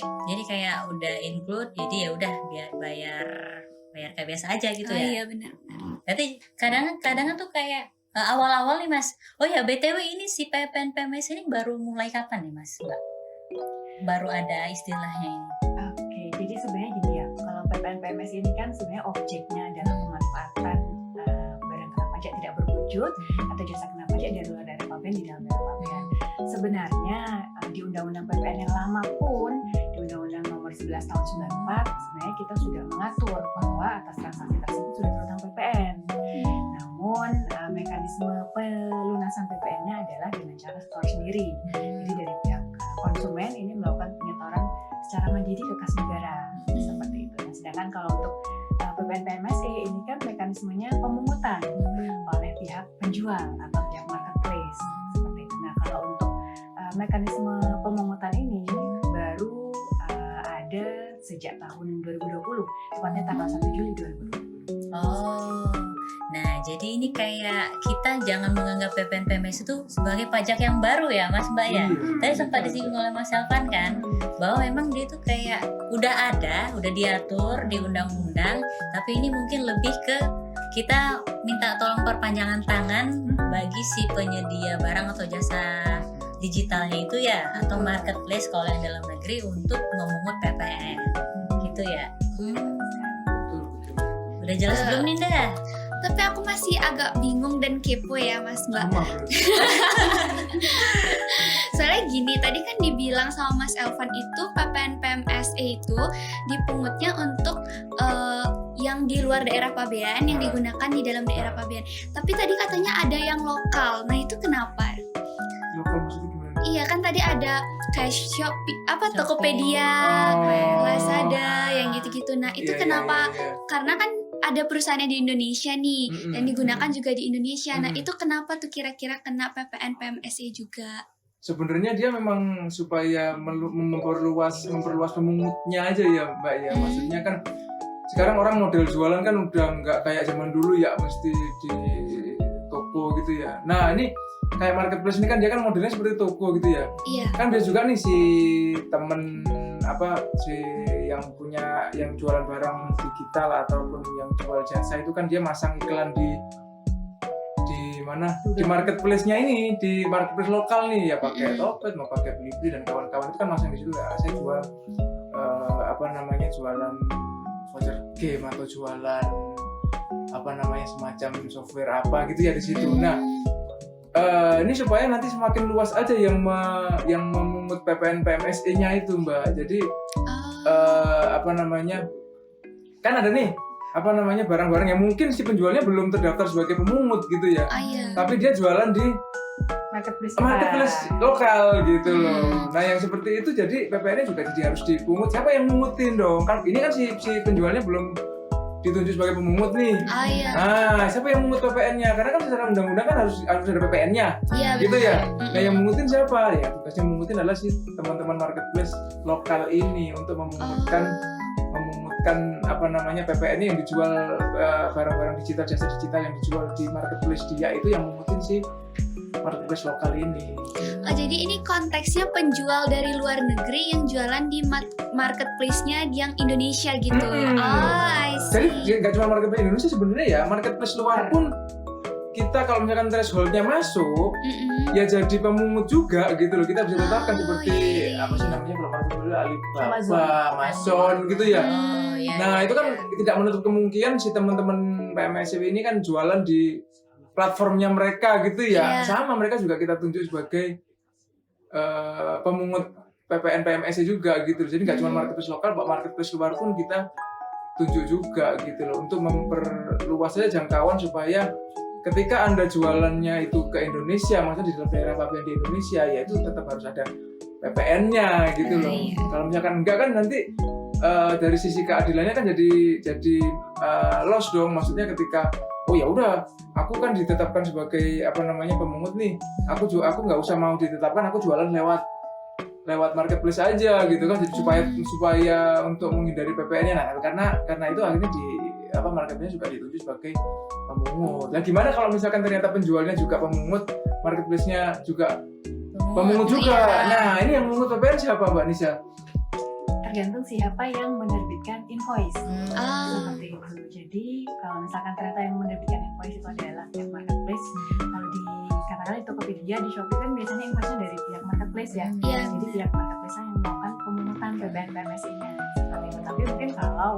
Jadi kayak udah include, jadi ya udah biar bayar kayak biasa aja gitu ya. Iya benar. Berarti kadang tuh kayak awal-awal nih Mas. Oh ya BTW ini si PPN PMS ini baru mulai kapan nih Mas? Mbak? Baru ada istilahnya ini. Oke, jadi sebenarnya gini ya, PMS ini kan sebenarnya objeknya adalah pemanfaatan barang kena pajak tidak berwujud atau jasa kena pajak dari luar daerah pabean di dalam daerah pabean. Sebenarnya di Undang-Undang PPN yang lama pun, di Undang-Undang Nomor 11 Tahun 94, sebenarnya kita sudah mengatur bahwa atas transaksi tersebut sudah berutang PPN. Namun mekanisme pelunasan PPN-nya adalah dengan cara setor sendiri. Jadi dari pihak konsumen ini melakukan penyetoran secara mandiri ke kas negara seperti itu. Nah, sedangkan kalau untuk PPN PMSE ini kan mekanismenya pemungutan oleh pihak penjual atau pihak marketplace seperti itu. Nah, kalau untuk mekanisme pemungutan ini baru ada sejak tahun 2020, tepatnya tanggal 1 Juli 2020. Oh, nah jadi ini kayak kita jangan menganggap PPN PMS itu sebagai pajak yang baru ya Mas Mbak ya. Tadi sempat disinggung oleh Mas Elvan kan, bahwa memang dia itu kayak udah ada, udah diatur di undang-undang, tapi ini mungkin lebih ke kita minta tolong perpanjangan tangan bagi si penyedia barang atau jasa digitalnya itu ya, atau marketplace kalau yang dalam negeri untuk memungut PPN gitu ya. Udah jelas belum Ninda? Tapi aku masih agak bingung dan kepo ya Mas Mbak. Soalnya gini, tadi kan dibilang sama Mas Elvan itu PPN PMSE itu dipungutnya untuk yang di luar daerah pabean yang digunakan di dalam daerah pabean. Tapi tadi katanya ada yang lokal. Nah, itu kenapa? Lokal maksudnya gimana? Iya kan tadi ada kayak Shopee, Tokopedia, Oh. Lazada yang gitu-gitu. Nah, itu Iya, kenapa? iya, iya. Karena kan ada perusahaannya di Indonesia nih, dan digunakan juga di Indonesia. Nah, itu kenapa tuh kira-kira kena PPN PMSE juga? Sebenarnya dia memang supaya memperluas pemungutnya aja ya Mbak ya. Maksudnya kan sekarang orang model jualan kan udah nggak kayak zaman dulu ya, mesti di toko gitu ya. Nah ini kayak marketplace ini kan dia kan modelnya seperti toko gitu ya. Iya. Kan dia juga nih si temen si yang jualan barang digital ataupun yang jual jasa itu kan dia masang iklan di mana, di marketplace-nya ini, di marketplace lokal nih ya, pakai Tokped, mau pakai Blibli dan kawan-kawan itu kan masang di situ ya. Saya jual jualan voucher game atau jualan semacam software apa gitu ya di situ. Nah ini supaya nanti semakin luas aja yang memungut PPN PMSE-nya itu Mbak. Jadi kan ada nih barang-barang yang mungkin si penjualnya belum terdaftar sebagai pemungut gitu ya. Iya. Tapi dia jualan di marketplace lokal gitu loh. Nah yang seperti itu jadi PPN-nya juga jadi harus dipungut. Siapa yang mungutin dong? Kan ini kan si penjualnya belum ditunjuk sebagai pemungut nih. Iya. Nah, siapa yang mungut PPN-nya? Karena kan secara undang-undang kan harus ada PPN-nya. Iya, Gitu betul. ya. Nah, yang mungutin siapa? Ya, tugasnya mungutin adalah si teman-teman marketplace lokal ini untuk memungutkan PPN yang dijual, barang-barang digital, jasa digital yang dijual di marketplace dia itu yang mungutin si marketplace lokal ini. Jadi ini konteksnya penjual dari luar negeri yang jualan di marketplace-nya yang Indonesia gitu. I see. Jadi nggak cuma marketplace Indonesia sebenarnya ya, marketplace luar pun kita kalau misalkan threshold-nya masuk, ya jadi pemungut juga gitu loh. Kita bisa tetapkan seperti apa sih namanya kalau marketplace Alibaba, Amazon gitu ya. Iya. Nah itu kan tidak menutup kemungkinan si teman-teman PMSE ini kan jualan di platformnya mereka gitu ya. Sama mereka juga kita tunjuk sebagai pemungut PPN PMSE juga gitu. Jadi nggak cuma marketplace lokal, marketplace luar pun kita tunjuk juga gitu loh, untuk memperluas saja jangkauan supaya ketika Anda jualannya itu ke Indonesia, maksudnya di dalam daerah pabean di Indonesia, ya itu tetap harus ada PPN-nya gitu loh. Kalau misalkan enggak kan nanti dari sisi keadilannya kan jadi loss dong. Maksudnya ketika oh ya udah, aku kan ditetapkan sebagai pemungut nih, aku nggak usah mau ditetapkan, aku jualan lewat marketplace aja gitu kan, jadi supaya untuk menghindari PPN-nya. Nah karena itu akhirnya marketplace juga ditunjuk sebagai pemungut. Nah gimana kalau misalkan ternyata penjualnya juga pemungut, marketplace-nya juga pemungut juga. Nah ini yang memungut PPN siapa Mbak Nisa? Tergantung siapa yang menerbitkan invoice. Seperti itu. Jadi kalau misalkan ternyata yang menerbitkan invoice itu adalah pihak marketplace, kalau katakanlah di Tokopedia, di Shopee kan biasanya invoice-nya dari pihak marketplace ya. Jadi pihak marketplace yang melakukan pemungutan PPN PMSE-nya seperti itu. Tapi mungkin kalau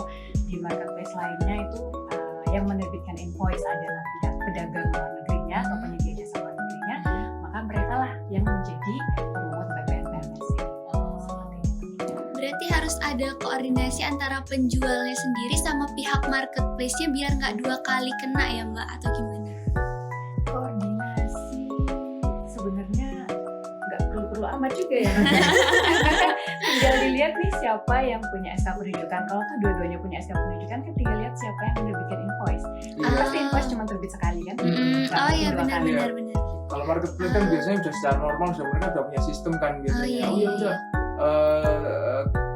di di marketplace lainnya itu yang menerbitkan invoice adalah pihak pedagang luar negerinya atau penyedia jasa luar negerinya, maka mereka lah yang menjadi pemungut BPN PMSI. Berarti harus ada koordinasi antara penjualnya sendiri sama pihak marketplace-nya biar nggak 2 kali kena ya Mbak, atau gimana? Koordinasi sebenarnya nggak perlu amat juga ya. Tinggal dilihat nih siapa yang punya SK penunjukan. Kalau tuh dua-duanya punya SK penunjukan kan tinggal lihat siapa yang menerbitkan invoice. Pasti invoice cuma terbit sekali kan? Nggak Oh iya mungkin 2 kali. benar. Kalau marketplace kan biasanya udah secara normal sebenarnya udah punya sistem kan biasanya. iya. Udah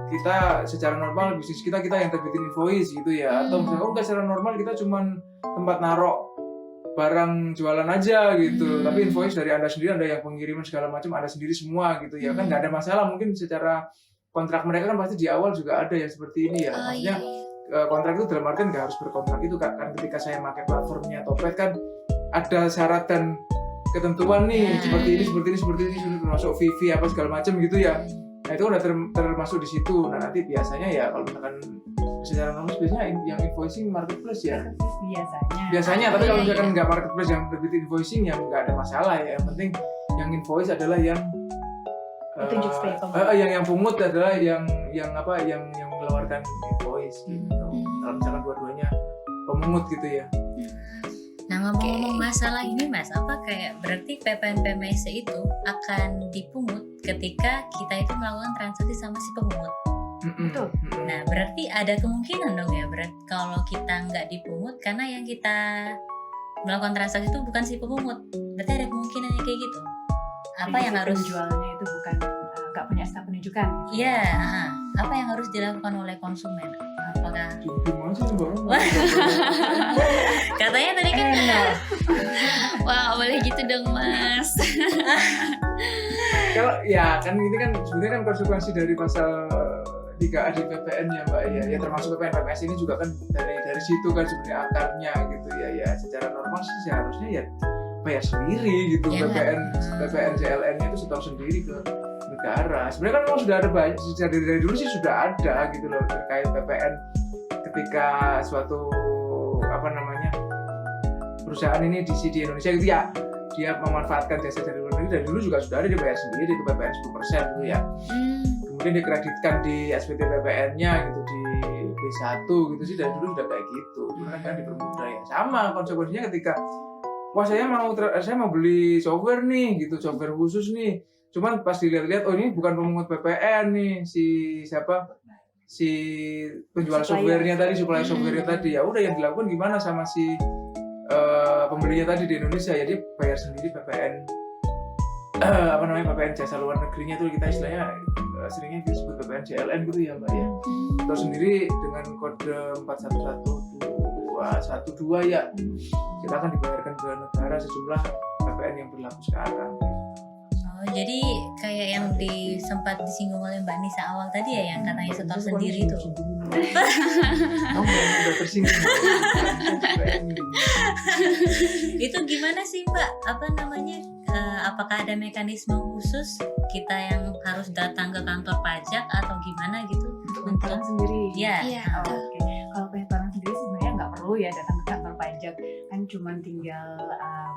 kita secara normal bisnis kita yang terbitin invoice gitu ya. Atau misalnya enggak secara normal kita cuman tempat narok barang jualan aja gitu. Tapi invoice dari Anda sendiri, Anda yang pengiriman segala macam Anda sendiri semua gitu ya. Kan nggak ada masalah, mungkin secara kontrak mereka kan pasti di awal juga ada ya seperti ini ya. Maksudnya kontrak itu dalam artian nggak harus berkontrak itu kan ketika saya pakai platformnya Topet kan ada syarat dan ketentuan nih seperti ini termasuk VV apa segala macam gitu ya. Nah itu udah termasuk di situ. Nah nanti biasanya ya kalau misalkan secara normal biasanya yang invoicing marketplace ya. Biasanya tapi kalau misalkan nggak marketplace yang terbit invoicing ya nggak ada masalah ya. Yang penting yang invoice adalah yang Petunjuk sebagai yang pungut adalah yang mengeluarkan invoice gitu. Kalau misalkan dua-duanya pemungut gitu ya. Nah ngomong-ngomong masalah ini Mas, apa kayak berarti PPN PMSI itu akan dipungut ketika kita itu melakukan transaksi sama si pemungut. Betul. Nah berarti ada kemungkinan dong ya, berarti kalau kita nggak dipungut karena yang kita melakukan transaksi itu bukan si pemungut, berarti ada kemungkinannya kayak gitu. Apa yang harus penjualnya itu bukan nggak punya SK penunjukan? Iya, apa yang harus dilakukan oleh konsumen? Apakah katanya tadi kan Wah boleh gitu dong Mas. Kalau ya kan ini kan sebenarnya kan konsekuensi dari pasal 3A di PPN ya Mbak ya termasuk PPN PMS ini juga kan dari situ kan sebenarnya akarnya gitu ya secara normal sih seharusnya ya bayar sendiri gitu ya, PPN CLN-nya itu setor sendiri ke negara. Sebenarnya kan memang sudah ada banyak sejak dari dulu sih sudah ada gitu loh terkait PPN ketika suatu perusahaan ini di Indonesia gitu ya dia memanfaatkan jasa dari luar negeri dari dulu juga sudah ada dia bayar sendiri itu PPN 10% dulu ya. Kemudian dikreditkan di SPT PPN-nya gitu di B1 gitu sih dari dulu sudah kayak gitu. Cuma kan dipermudah ya. Sama konsekuensinya ketika wah saya mau beli software nih gitu, software khusus nih. Cuman pas dilihat-lihat oh ini bukan pemungut PPN nih si penjual softwarenya tadi, supplier softwarenya tadi. Ya udah yang dilakukan gimana sama si pembelinya tadi di Indonesia ya dia bayar sendiri PPN PPN jasa luar negerinya tuh kita istilahnya seringnya disebut PPN CLN gitu ya Mbak ya. Terus sendiri dengan kode 411212 ya kita akan dibayarkan ke negara sejumlah PPN yang berlaku sekarang. Oh, jadi kayak yang sempat disinggung oleh Mbak Nisa awal tadi ya yang katanya setor sendiri itu. Udah tersinggung. Itu gimana sih Mbak? Apakah ada mekanisme khusus kita yang harus datang ke kantor pajak atau gimana gitu? Untuk pengetahuan sendiri? Iya. Oke. Kalau pengetahuan sendiri sebenarnya nggak perlu ya datang ke kantor pajak, kan cuma tinggal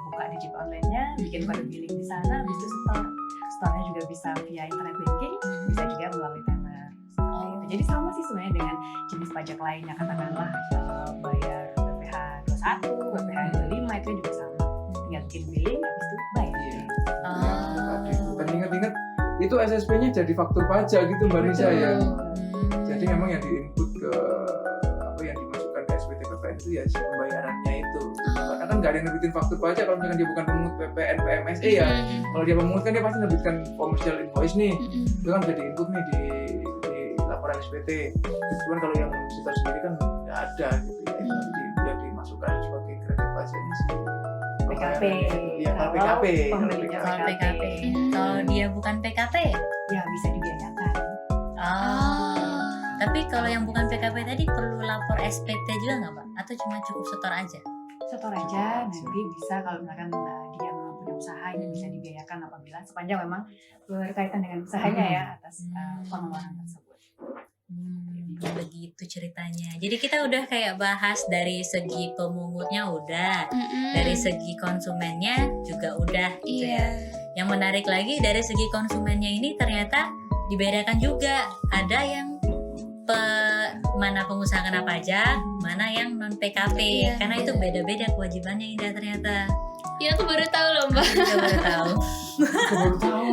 buka digit online-nya, bikin kode billing di sana, habis itu store-nya juga bisa via internet banking, bisa juga melalui teller. Jadi sama sih sebenarnya dengan jenis pajak lainnya, katakanlah bayar BPH 21, BPH 25 itu juga sama, tinggal bikin billing, habis itu bayar. Bukan ingat-ingat itu SSP-nya jadi faktur pajak gitu Mbak Nisa ya. Jadi memang yang diinput ke yang dimasukkan ke SPT PPN itu ya si pembayarannya itu. Karena kan nggak ada yang nerbitin faktur pajak kalau misalkan dia bukan pemungut PPN PMSI ya. Kalau dia pemungut kan dia pasti nerbitkan commercial invoice nih. Itu kan bisa diinput nih di laporan SPT. Cuman kalau yang setor sendiri kan nggak ada gitu ya. Itu nanti yang dimasukkan sebagai kredit pajaknya sih. PKP. Iya, kalau PKP. Kalau PKP. Kalau dia bukan PKP ya bisa dibiayakan. Tapi kalau yang bukan PKP tadi perlu lapor SPT juga nggak Pak? Atau cuma cukup setor aja? Setor aja, nanti bisa kalau misalkan dia memang punya usaha ini bisa dibiayakan apabila sepanjang memang berkaitan dengan usahanya ya atas pengeluaran tersebut. Begitu. gitu ceritanya. Jadi kita udah kayak bahas dari segi pemungutnya udah, dari segi konsumennya juga udah gitu Iya. ya. Yang menarik lagi dari segi konsumennya ini ternyata dibedakan juga. Ada yang mana pengusaha kena pajak, mana yang non PKP. Iya, Karena iya. itu beda-beda kewajibannya Indah ternyata. Iya, aku baru tahu loh, Mbak. Kita baru tahu. Kita baru tahu.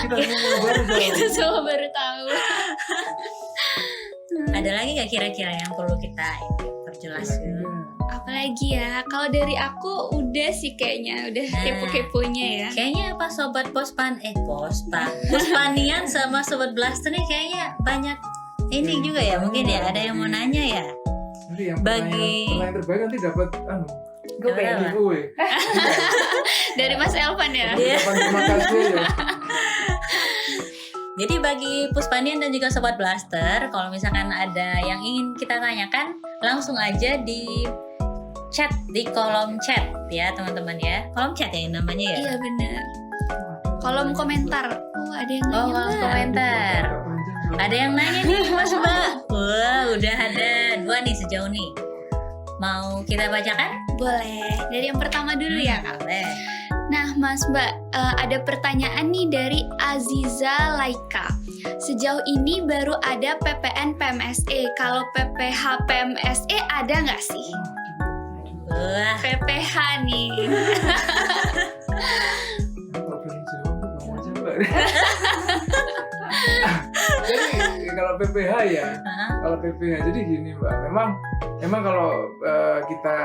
Kita semua baru tahu. Kita semua baru tahu. Ada lagi nggak kira-kira yang perlu kita perjelas dulu? Apalagi ya, kalau dari aku udah sih kayaknya udah Nah. kepo-keponya ya. Kayaknya apa sobat Puspanian sama sobat Blaster nih kayaknya banyak ini juga ya, mungkin ya ada yang mau nanya ya. Nanti yang Bagi- pertanyaan terbaik nanti dapat Gue Apa? pengen. giveaway. Dari Mas Elvan ya. Iya. Terima kasih ya. Jadi bagi Puspanian dan juga sobat Blaster, kalau misalkan ada yang ingin kita tanyakan, langsung aja di chat di kolom chat ya teman-teman ya. Kolom chat ya namanya ya. Iya benar. Kolom komentar. Oh, ada yang Oh, nanya. kolom Mbak. komentar. Ada yang nanya nih Mas Mbak. Wah, udah ada 2 nih sejauh nih. Mau kita bacakan? Boleh. Dari yang pertama dulu ya, Kak. Boleh. Nah, Mas Mbak, ada pertanyaan nih dari Aziza Laika. Sejauh ini baru ada PPN PMSE. Kalau PPH PMSE ada nggak sih? Wah, PPH nih. Kalau belum jawab, ngomong aja Mbak. Jadi kalau PPH ya, Hah? kalau PPH jadi gini Mbak, memang kalau kita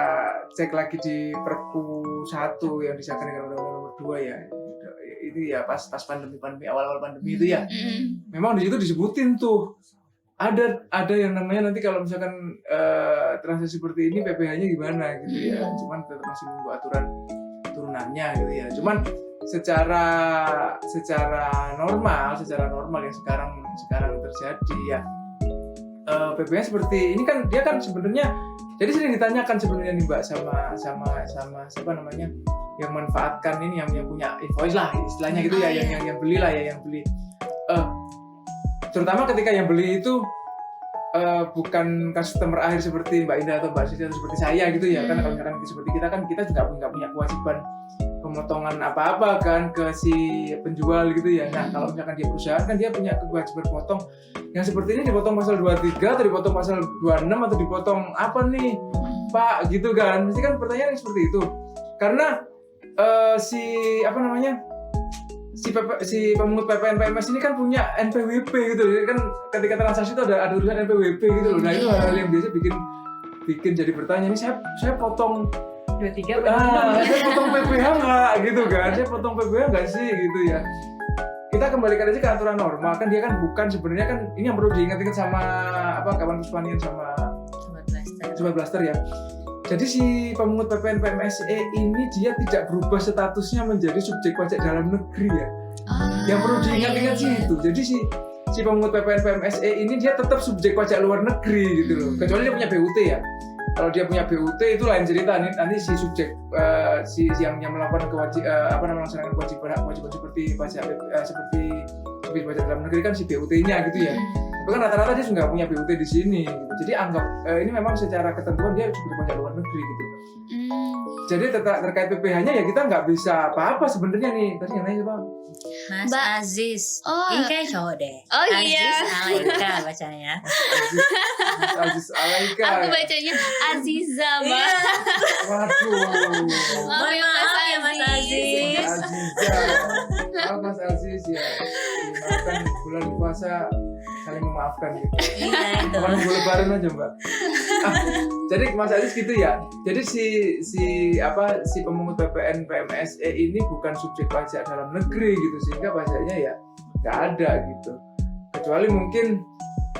cek lagi di Perpu 1 yang disahkan dengan Undang-Undang Nomor 2 ya, itu ya pas pandemi awal-awal pandemi itu ya, memang di situ disebutin tuh ada yang namanya nanti kalau misalkan transaksi seperti ini PPH-nya gimana gitu ya, cuman tetap masih menunggu aturan turunannya gitu ya, cuman secara normal yang sekarang terjadi ya, PPH seperti ini kan dia kan sebenarnya jadi sering ditanyakan sebenarnya nih Mbak sama siapa namanya yang manfaatkan ini yang punya invoice lah istilahnya gitu ya, yang beli lah ya, yang beli terutama ketika yang beli itu bukan customer akhir seperti Mbak Indah atau Mbak Siti atau seperti saya gitu ya, kan kalau misalkan seperti kita kan kita juga nggak punya kewajiban pemotongan apa-apa kan ke si penjual gitu ya. Nah kalau misalkan dia perusahaan kan dia punya kewajiban potong yang seperti ini, dipotong pasal 23 atau dipotong pasal 26 atau dipotong apa nih Pak gitu kan, mesti kan pertanyaan yang seperti itu karena si pemungut PPN PMS ini kan punya NPWP gitu kan, ketika transaksi itu ada tulisan NPWP gitu loh. Nah itu hal yang biasa bikin jadi bertanya, ini saya potong 23 saya potong PPH nggak gitu kan, saya potong PPH nggak sih gitu ya. Kita kembalikan aja ke aturan normal kan, dia kan bukan sebenarnya kan, ini yang perlu diingat-ingat sama kawan Puspanian sama Sobat Blaster ya. Jadi si pemungut PPN PMSE ini dia tidak berubah statusnya menjadi subjek pajak dalam negeri ya. Yang perlu diingat-ingat sih itu. Jadi si pemungut PPN PMSE ini dia tetap subjek pajak luar negeri gitu loh. Kecuali dia punya BUT ya. Kalau dia punya BUT itu lain cerita, nanti si subjek si yang melakukan melaksanakan kewajiban seperti pajak seperti subjek pajak dalam negeri kan si BUT-nya gitu ya. Tapi kan rata-rata dia juga punya BUT di sini gitu. Jadi anggap ini memang secara ketentuan dia subjek pajak luar negeri gitu. Jadi terkait PPH-nya ya kita nggak bisa apa-apa sebenarnya nih. Tadi yang nanya siapa? Mas Mbak. Aziz. Oh. Ini kayak cowok deh. Oh, Aziz iya. Alaika bacanya. Aziz Alaika. Aku bacanya Aziza, Mbak. Iya. Waduh. Maaf ya, Maaf ya, Mas Aziz. Mas Aziz ya. Maaf Mas Aziz ya. Dimaafkan bulan puasa saling memaafkan gitu. Iya itu. Bukan gue lebaran aja Mbak. Jadi Mas Aziz gitu ya. Jadi si pemungut PPN PMSE ini bukan subjek pajak dalam negeri gitu, sehingga pajaknya ya nggak ada gitu. Kecuali mungkin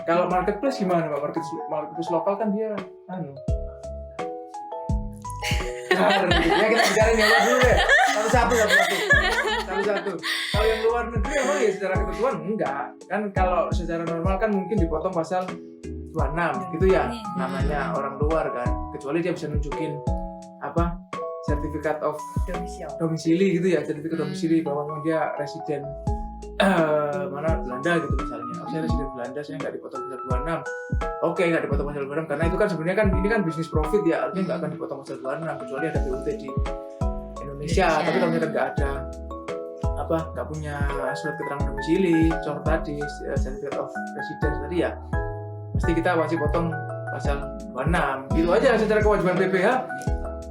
kalau marketplace gimana Mbak? Marketplace lokal kan dia ya kita bicarain yang luar dulu deh. Satu. Kalau yang luar negeri emang ya secara ketentuan enggak. Kan kalau secara normal kan mungkin dipotong pasal 26 gitu ya. Namanya orang luar kan. Kecuali dia bisa nunjukin sertifikat of domisili gitu ya, sertifikat domisili bahwa memang dia residen mana Belanda gitu misalnya. Saya residen Belanda Belanda saya nggak dipotong pasal 26. Oke, nggak dipotong pasal 26 karena itu kan sebenarnya kan ini kan bisnis profit ya, artinya nggak akan dipotong pasal 26 kecuali ada BUT di Indonesia. Tapi kalau misalkan nggak ada nggak punya surat keterangan domisili, contoh tadi certificate of residence tadi ya, mesti kita wajib potong pasal 26. Gitu aja secara kewajiban PPh.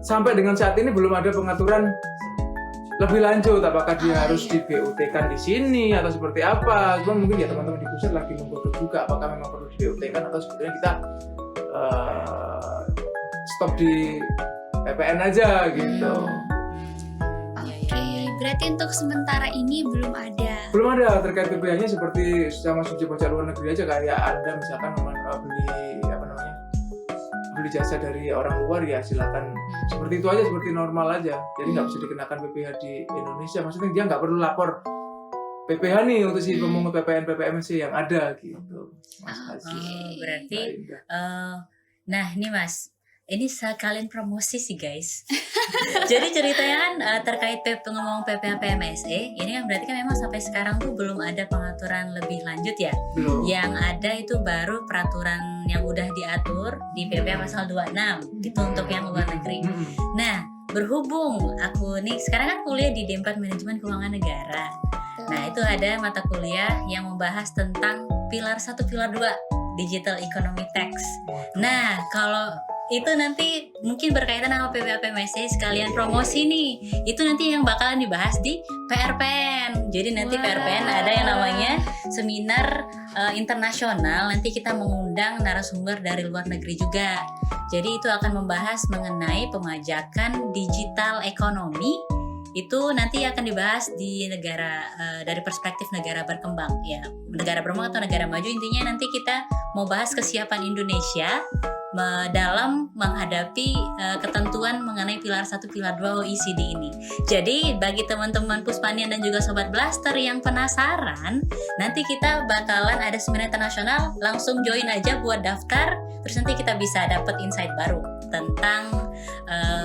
Sampai dengan saat ini belum ada pengaturan lebih lanjut, apakah dia harus di BUT-kan di sini atau seperti apa. Cuma mungkin ya teman-teman di pusat lagi menggodok juga apakah memang perlu di BUT-kan atau sebetulnya kita stop di PPN aja gitu. Oke, berarti untuk sementara ini belum ada. Belum ada terkait PPh-nya seperti sama subjek pajak luar negeri aja, kayak Anda misalkan beli jasa dari orang luar ya silakan seperti itu aja, seperti normal aja, jadi nggak bisa dikenakan PPh di Indonesia. Maksudnya dia nggak perlu lapor PPh nih untuk si pemungut PPN PPMC yang ada gitu, Mas Haji. Berarti nah ini Mas, ini sekalian promosi sih guys. Jadi ceritanya kan terkait ngomong PPh PMSE ini kan berarti kan memang sampai sekarang tuh belum ada pengaturan lebih lanjut ya. Belum. Yang ada itu baru peraturan yang udah diatur di PPh pasal 26 itu untuk yang luar negeri. Nah, berhubung aku nih sekarang kan kuliah di D4 Manajemen Keuangan Negara. Nah, itu ada mata kuliah yang membahas tentang pilar 1 pilar 2 Digital Economy Tax. Nah, kalau itu nanti mungkin berkaitan sama PPh PMSE sekalian promosi nih. Itu nanti yang bakalan dibahas di PRPN. Jadi nanti PRPN ada yang namanya seminar internasional. Nanti kita mengundang narasumber dari luar negeri juga. Jadi itu akan membahas mengenai pemajakan digital ekonomi. Itu nanti akan dibahas di negara dari perspektif negara berkembang ya, negara berkembang atau negara maju. Intinya nanti kita mau bahas kesiapan Indonesia dalam menghadapi ketentuan mengenai pilar 1 pilar 2 OECD ini. Jadi bagi teman-teman Puspanian dan juga Sobat Blaster yang penasaran, nanti kita bakalan ada seminar internasional, langsung join aja buat daftar, terus nanti kita bisa dapat insight baru tentang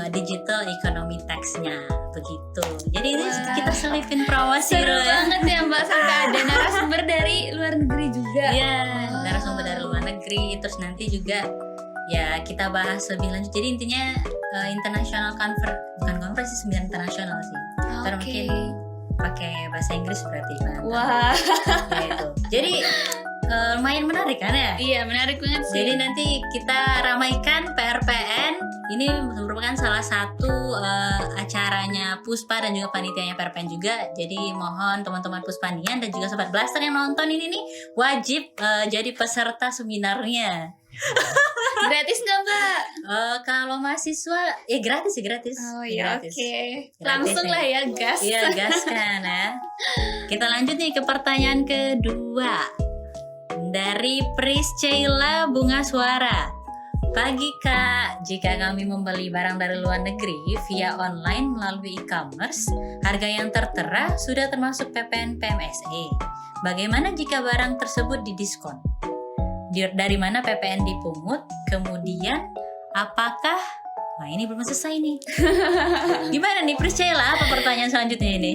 digital economy tax-nya begitu. Jadi ini kita selipin promosi Seru banget ya Mbak, sampai ada narasumber dari luar negeri juga. Iya, narasumber dari luar negeri. Terus nanti juga ya kita bahas lebih lanjut. Jadi intinya international bukan konferensi, seminar internasional sih. Ntar mungkin pakai bahasa Inggris berarti kan. Wah. Ya, itu. Jadi lumayan menarik kan ya? Iya, menarik banget sih. Jadi nanti kita ramaikan PRPN. Ini merupakan salah satu acaranya Puspa dan juga panitianya PRPN juga. Jadi mohon teman-teman Puspanian dan juga Sobat Blaster yang nonton ini nih wajib jadi peserta seminarnya. Gratis nggak Mbak? Kalau mahasiswa ya gratis. Oh iya, Gratis. oke. Gratis Langsung nih. lah ya, gas. Iya, gas kan ya. Kita lanjut nih ke pertanyaan kedua. Dari Priscilla Bunga Suara. Pagi Kak, jika kami membeli barang dari luar negeri via online melalui e-commerce, harga yang tertera sudah termasuk PPN PMSE. Bagaimana jika barang tersebut didiskon? Dari mana PPN dipungut? Kemudian apakah ini belum selesai nih. Gimana nih Priscilla? Apa pertanyaan selanjutnya ini?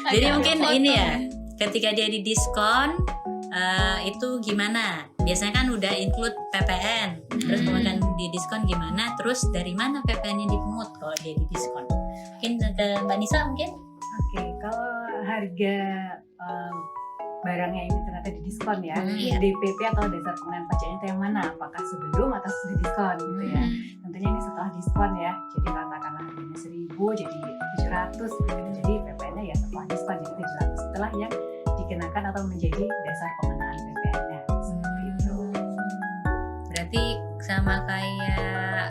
Jadi mungkin ini ya, ketika dia didiskon itu gimana? Biasanya kan udah include PPN, terus kemudian didiskon gimana? Terus dari mana PPN yang dipungut kalau dia didiskon? Mungkin ke Mbak Nisa mungkin? Oke, kalau harga barangnya ini ternyata didiskon ya, DPP atau dasar pengenaan pajaknya itu yang mana? Apakah sebelum atau sesudah diskon gitu ya? Tentunya ini setelah diskon ya. Jadi katakanlah harganya 1.000 jadi 700 gitu. Jadi PPN-nya ya setelah diskon jadi 700 setelah yang dikenakan atau menjadi dasar pengenaan PPN-nya seperti itu. Berarti sama kayak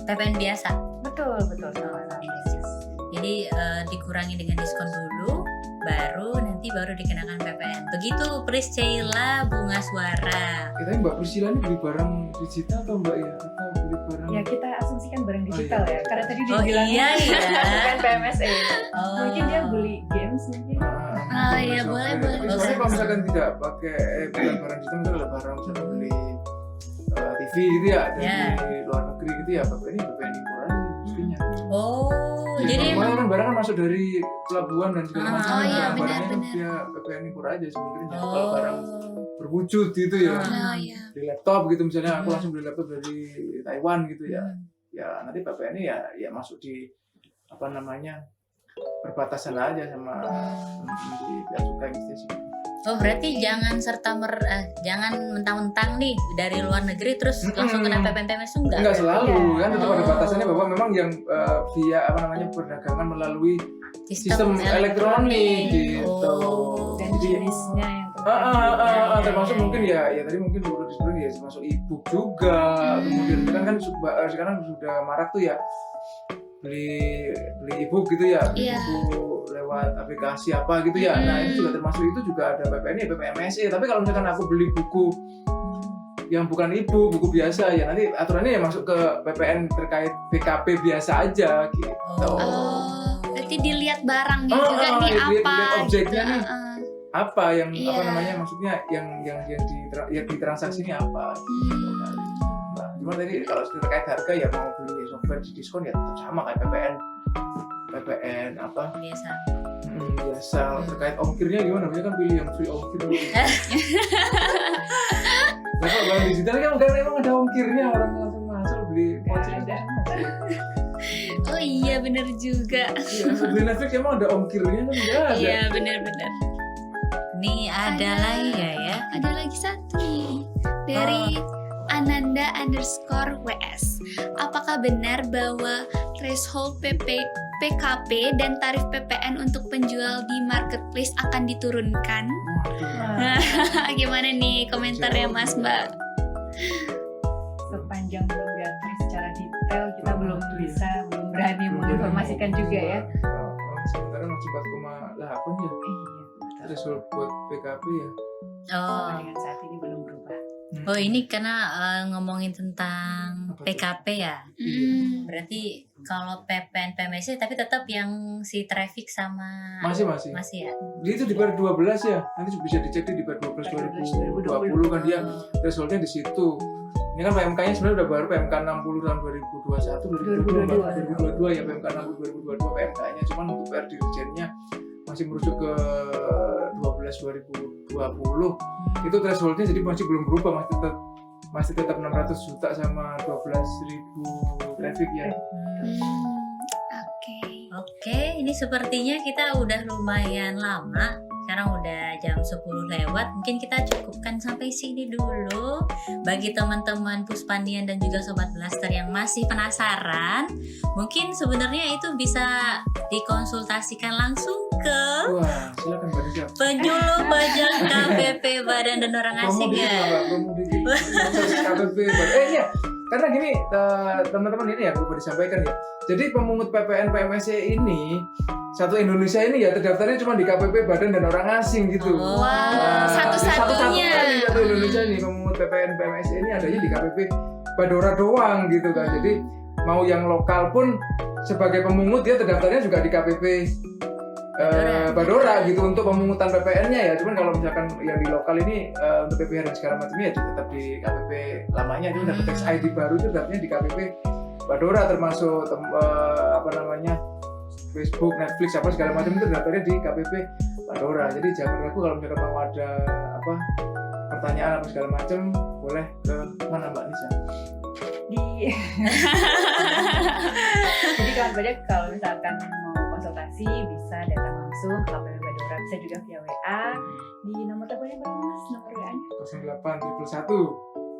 PPN biasa. Betul sama-sama. Jadi dikurangi dengan diskon dulu, baru dikenakan PPN. Begitu Priscilla Bunga Suara. Kita Mbak Priscilla ini beli barang digital atau Mbak ya? Atau beli barang? Ya kita asumsikan barang digital ya. Karena tadi Oh dibilang iya ya. bukan PMSE. Oh. Mungkin dia beli games mungkin. Oh iya, boleh. Soalnya kalau misalkan tidak pakai bukan barang digital, itu adalah barang misalkan beli TV gitu ya dari luar negeri gitu ya, PPN impor aja mestinya. Oh, jadi kan barang kan masuk dari pelabuhan dan segala macam. Oh iya, barangnya benar. dia PPN impor aja sebenarnya. Kalau barang wujud gitu ya. Oh iya. Di laptop gitu misalnya aku Hmm. langsung beli laptop dari Taiwan gitu ya. Ya nanti PPN-nya ya masuk di apa namanya perbatasan aja sama di bea cukai mesti sih. Oh berarti jangan jangan mentang-mentang nih dari luar negeri terus langsung kena PPN-PMS itu enggak? Enggak selalu Iya. kan tetap ada Oh. batasannya bahwa memang yang via apa namanya perdagangan melalui sistem elektronik gitu. Oh. Dan Jadi jenisnya yang termasuk mungkin ya tadi mungkin perlu disebut ya termasuk e-book juga. Kemudian kan sekarang sudah marak tuh ya beli e-book gitu ya, beli Iya. buku lewat aplikasi apa gitu ya. Nah itu juga termasuk itu juga ada PPN ya PPMSE. Tapi kalau misalkan aku beli buku yang bukan e-book, buku biasa ya nanti aturannya ya masuk ke PPN terkait BKP biasa aja gitu. Oh, berarti dilihat barangnya juga nih dilihat apa objeknya gitu. nih. Apa yang Iya. apa namanya maksudnya yang ditransaksinya apa gitu. Nah, cuma tadi kalau terkait harga ya mau beli software di diskon ya tetap sama kayak PPN apa Biasa. biasa. Terkait ongkirnya gimana? Biasanya kan pilih yang free ongkir dulu. Nah kalau barang digital kan emang ada ongkirnya, orang langsung masuk beli voucher ada. Oh iya bener juga. Iya, beli Netflix emang ada ongkirnya kan enggak ada. Iya bener-bener. Nih ada lagi nggak ya? Ada lagi satu nih dari Ananda_WS. Apakah benar bahwa threshold PKP dan tarif PPN untuk penjual di marketplace akan diturunkan? Gimana nih komentarnya Mas Mbak? Sepanjang belum diatur secara detail, kita belum berani menginformasikan juga ya. Sementara masih 4,8 ya. Iya, Threshold buat PKP ya. Oh. sampai dengan saat ini belum berubah. Oh ini karena ngomongin tentang Apa tuh? PKP ya. Hmm. Berarti kalau PPN PMSI tapi tetap yang si traffic sama Masih. ya. Dia itu di per 12 ya. Nanti bisa dicek di per 12 2020 kan dia thresholdnya di situ. Ini kan PMK-nya sebenarnya udah baru PMK 60 tahun 2021 2022 ya PMK 60 2022 PMK-nya cuman untuk PR Dirjennya masih merujuk ke 12 2020 itu thresholdnya jadi masih belum berubah masih tetap 600 juta sama 12.000 traffic ya. Oke. Oke, ini sepertinya kita udah lumayan lama. Sekarang udah jam 10 lewat. Mungkin kita cukupkan sampai sini dulu. Bagi teman-teman Puspandian dan juga Sobat Blaster yang masih penasaran, mungkin sebenarnya itu bisa dikonsultasikan langsung ke Wah, silakan Mbak Nisha. penjulu pajak KPP Badan dan Orang Asing ya. Promo dikit. KPP. Iya. Karena gini, teman-teman ini ya perlu disampaikan ya. Jadi pemungut PPN PMSE ini satu Indonesia ini ya terdaftarnya cuma di KPP Badan dan Orang Asing gitu. Oh. Wah, satu-satunya. Satu Indonesia nih pemungut PPN PMSE ini adanya di KPP Badora doang gitu kan. Jadi mau yang lokal pun sebagai pemungut dia terdaftarnya juga di KPP Badora gitu untuk pemungutan PPN-nya ya. Cuman kalau misalkan yang di lokal ini untuk PPH dan segala macamnya ya tetap di KPP lamanya. Itu dapat tax ID baru itu dapatnya di KPP Badora termasuk apa namanya Facebook, Netflix apa segala macam itu daftarnya di KPP Badora. Jadi jangan ragu kalau misalkan mau ada apa pertanyaan apa segala macam boleh ke mana Mbak Nisa? Jadi kawan pajak kalau misalkan mau konsultasi bisa datang langsung ke KPP Badora, bisa juga via WA di nomor teleponnya berapa Mas? Nomor WA-nya? 08 111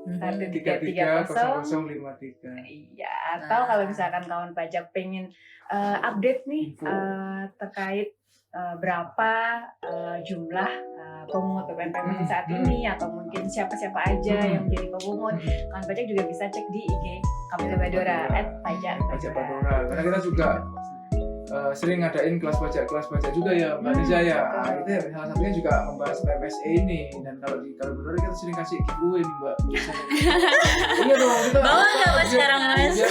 33 0053. Iya, atau kalau misalkan kawan pajak pengen update nih Info. terkait berapa jumlah pemungut PPN PMSI saat ini atau mungkin siapa-siapa aja yang menjadi pemungut, kawan pajak juga bisa cek di IG KPP Badora @pajak Badora. Karena kita juga sering ngadain kelas pajak juga ya Mbak Nisa ya. Itu ya, salah satunya juga membahas PMSE ini. Dan kalau di Badora kita sering kasih giveaway nih Mbak. Iya dong kita. Bawa nggak Mas sekarang Mas? Ya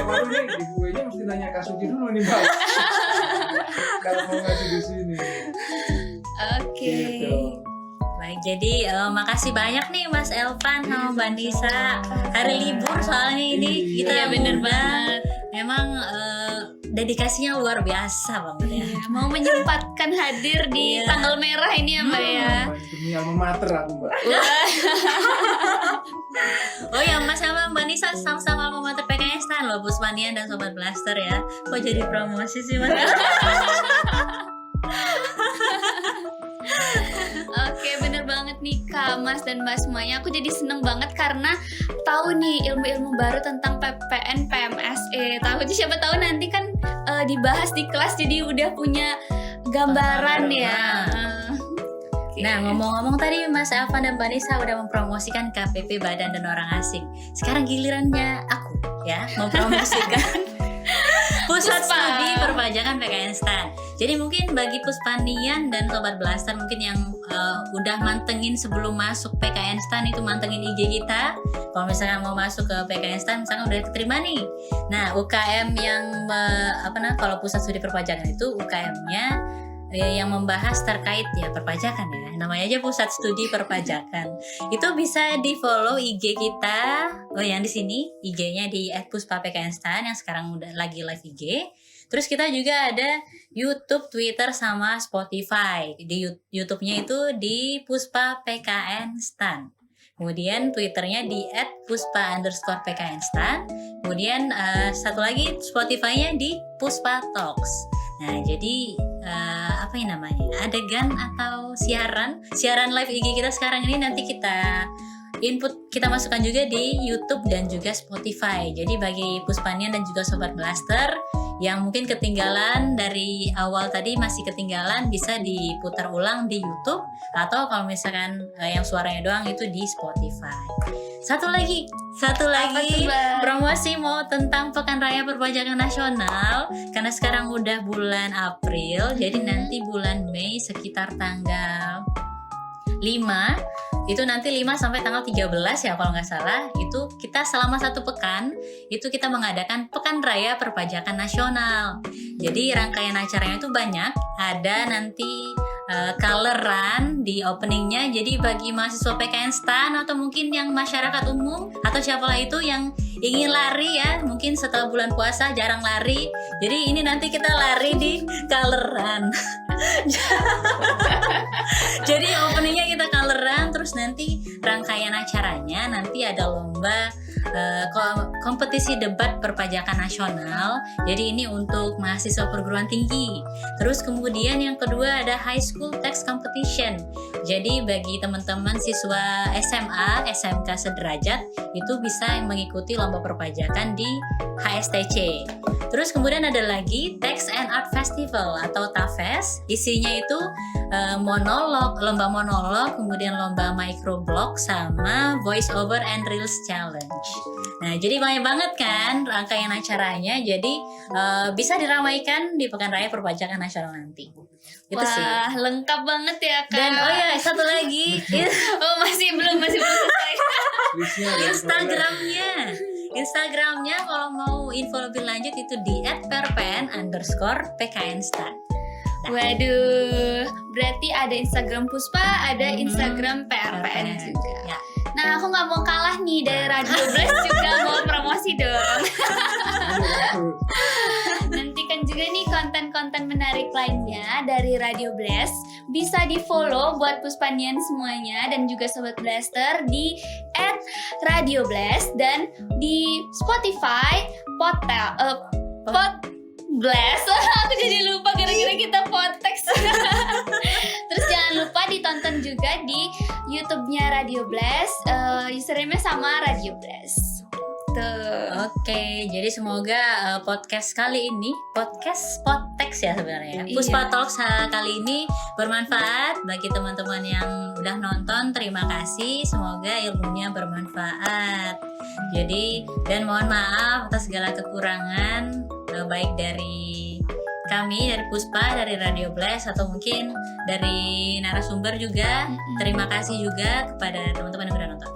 baru nih giveaway-nya mesti nanya Kak Suci dulu nih Mbak. Kalau mau ngasih di sini. Oke. Gitu. Baik, jadi makasih banyak nih Mas Elvan sama Mbak Nisa. Hari libur soalnya ini kita Iya, bener banget. Memang dedikasinya luar biasa banget ya. Iya, mau menyempatkan hadir di Iya. tanggal merah ini ya Mbak ya. Demi alma mater aku Mbak. Oh ya, Mas sama Mbak Nisa sama-sama alma mater PKN STAN loh, Puspanian dan Sobat Blaster ya. Kok jadi promosi sih Mas? Oke, bener banget nih Kak, Mas dan Mbak semuanya. Aku jadi seneng banget karena tahu nih ilmu-ilmu baru tentang PPN PMSE. Takutnya siapa tahu nanti kan dibahas di kelas jadi udah punya gambaran ya. Oke. Nah, ngomong-ngomong tadi Mas Elvan dan Mbak Nisa udah mempromosikan KPP Badan dan Orang Asing. Sekarang gilirannya aku ya mempromosikan Pusat Puspa. Studi Perpajakan PKN STAN. Jadi mungkin bagi Puspanian dan Sobat Blaster mungkin yang udah mantengin sebelum masuk PKN STAN itu mantengin IG kita. Kalau misalnya mau masuk ke PKN STAN misalnya udah keterima nih. Nah, UKM yang kalau Pusat Studi Perpajakan itu UKM-nya yang membahas terkait ya perpajakan ya, namanya aja Pusat Studi Perpajakan. Itu bisa di follow IG kita, yang di sini IG-nya di @puspapknstan yang sekarang udah lagi live IG. Terus kita juga ada YouTube, Twitter sama Spotify. Di YouTube-nya itu di Puspa PKN Stan. Kemudian Twitternya di @puspa_PKNstan. Kemudian satu lagi Spotify-nya di Puspa Talks. Nah, jadi apa yang namanya? Adegan atau siaran live IG kita sekarang ini nanti kita masukkan juga di YouTube dan juga Spotify. Jadi bagi Puspanian dan juga Sobat Blaster yang mungkin ketinggalan dari awal tadi masih ketinggalan bisa diputar ulang di YouTube atau kalau misalkan yang suaranya doang itu di Spotify. Satu lagi tuh, Mbak? promosi mau tentang Pekan Raya Perpajakan Nasional karena sekarang udah bulan April, jadi nanti bulan Mei sekitar tanggal 5 itu nanti 5 sampai tanggal 13 ya kalau nggak salah, itu kita selama 1 pekan itu kita mengadakan Pekan Raya Perpajakan Nasional. Jadi rangkaian acaranya itu banyak, ada nanti color run di openingnya. Jadi bagi mahasiswa PKN STAN atau mungkin yang masyarakat umum atau siapalah itu yang ingin lari ya, mungkin setelah bulan puasa jarang lari, jadi ini nanti kita lari di color run. Jadi openingnya kita color run, terus nanti rangkaian acaranya nanti ada lomba kompetisi debat perpajakan nasional. Jadi ini untuk mahasiswa perguruan tinggi. Terus kemudian yang kedua ada high school text competition. Jadi bagi teman-teman siswa SMA, SMK sederajat itu bisa mengikuti lomba perpajakan di HSTC. Terus kemudian ada lagi Text and Art Festival atau TAFES. Isinya itu lomba monolog, kemudian lomba microblog sama voice over and reels challenge. Nah, jadi banyak banget kan rangkaian acaranya. Jadi bisa diramaikan di Pekan Raya Perpajakan Nasional nanti. Itu sih. Wah, lengkap banget ya Kak. Dan oh ya, satu lagi. masih belum selesai. Instagramnya kalau mau info lebih lanjut itu di @perpen_PKNstan. Waduh, berarti ada Instagram Puspa, ada Instagram PRPN juga. Ya. Nah, aku nggak mau kalah nih dari Radio Blast juga mau promosi dong. Nantikan juga nih konten-konten menarik lainnya dari Radio Blast. Bisa di follow buat Puspanian semuanya dan juga Sobat Blaster di @Radio Blast dan di Spotify Blast. Aku jadi lupa gara-gara kita podcast. Terus jangan lupa ditonton juga di YouTube-nya Radio Blast. Username-nya sama Radio Blast. Tuh. Oke, jadi semoga podcast kali ini, podcast Podtext ya sebenarnya. Iya. Puspa Talks kali ini bermanfaat bagi teman-teman yang udah nonton. Terima kasih, semoga ilmunya bermanfaat. Jadi, dan mohon maaf atas segala kekurangan, baik dari kami, dari Puspa, dari Radio Blast, atau mungkin dari narasumber juga. Terima kasih juga kepada teman-teman yang udah nonton.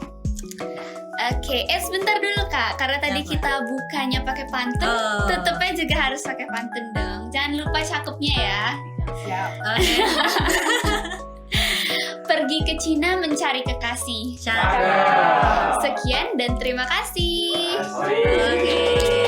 Oke, sebentar dulu Kak, karena tadi Apa? kita bukanya pakai pantun, Oh. tutupnya juga harus pakai pantun dong. Jangan lupa cakepnya ya. Siap. Oke. Pergi ke Cina mencari kekasih. Ciao. Sekian dan terima kasih. Asik. Oke.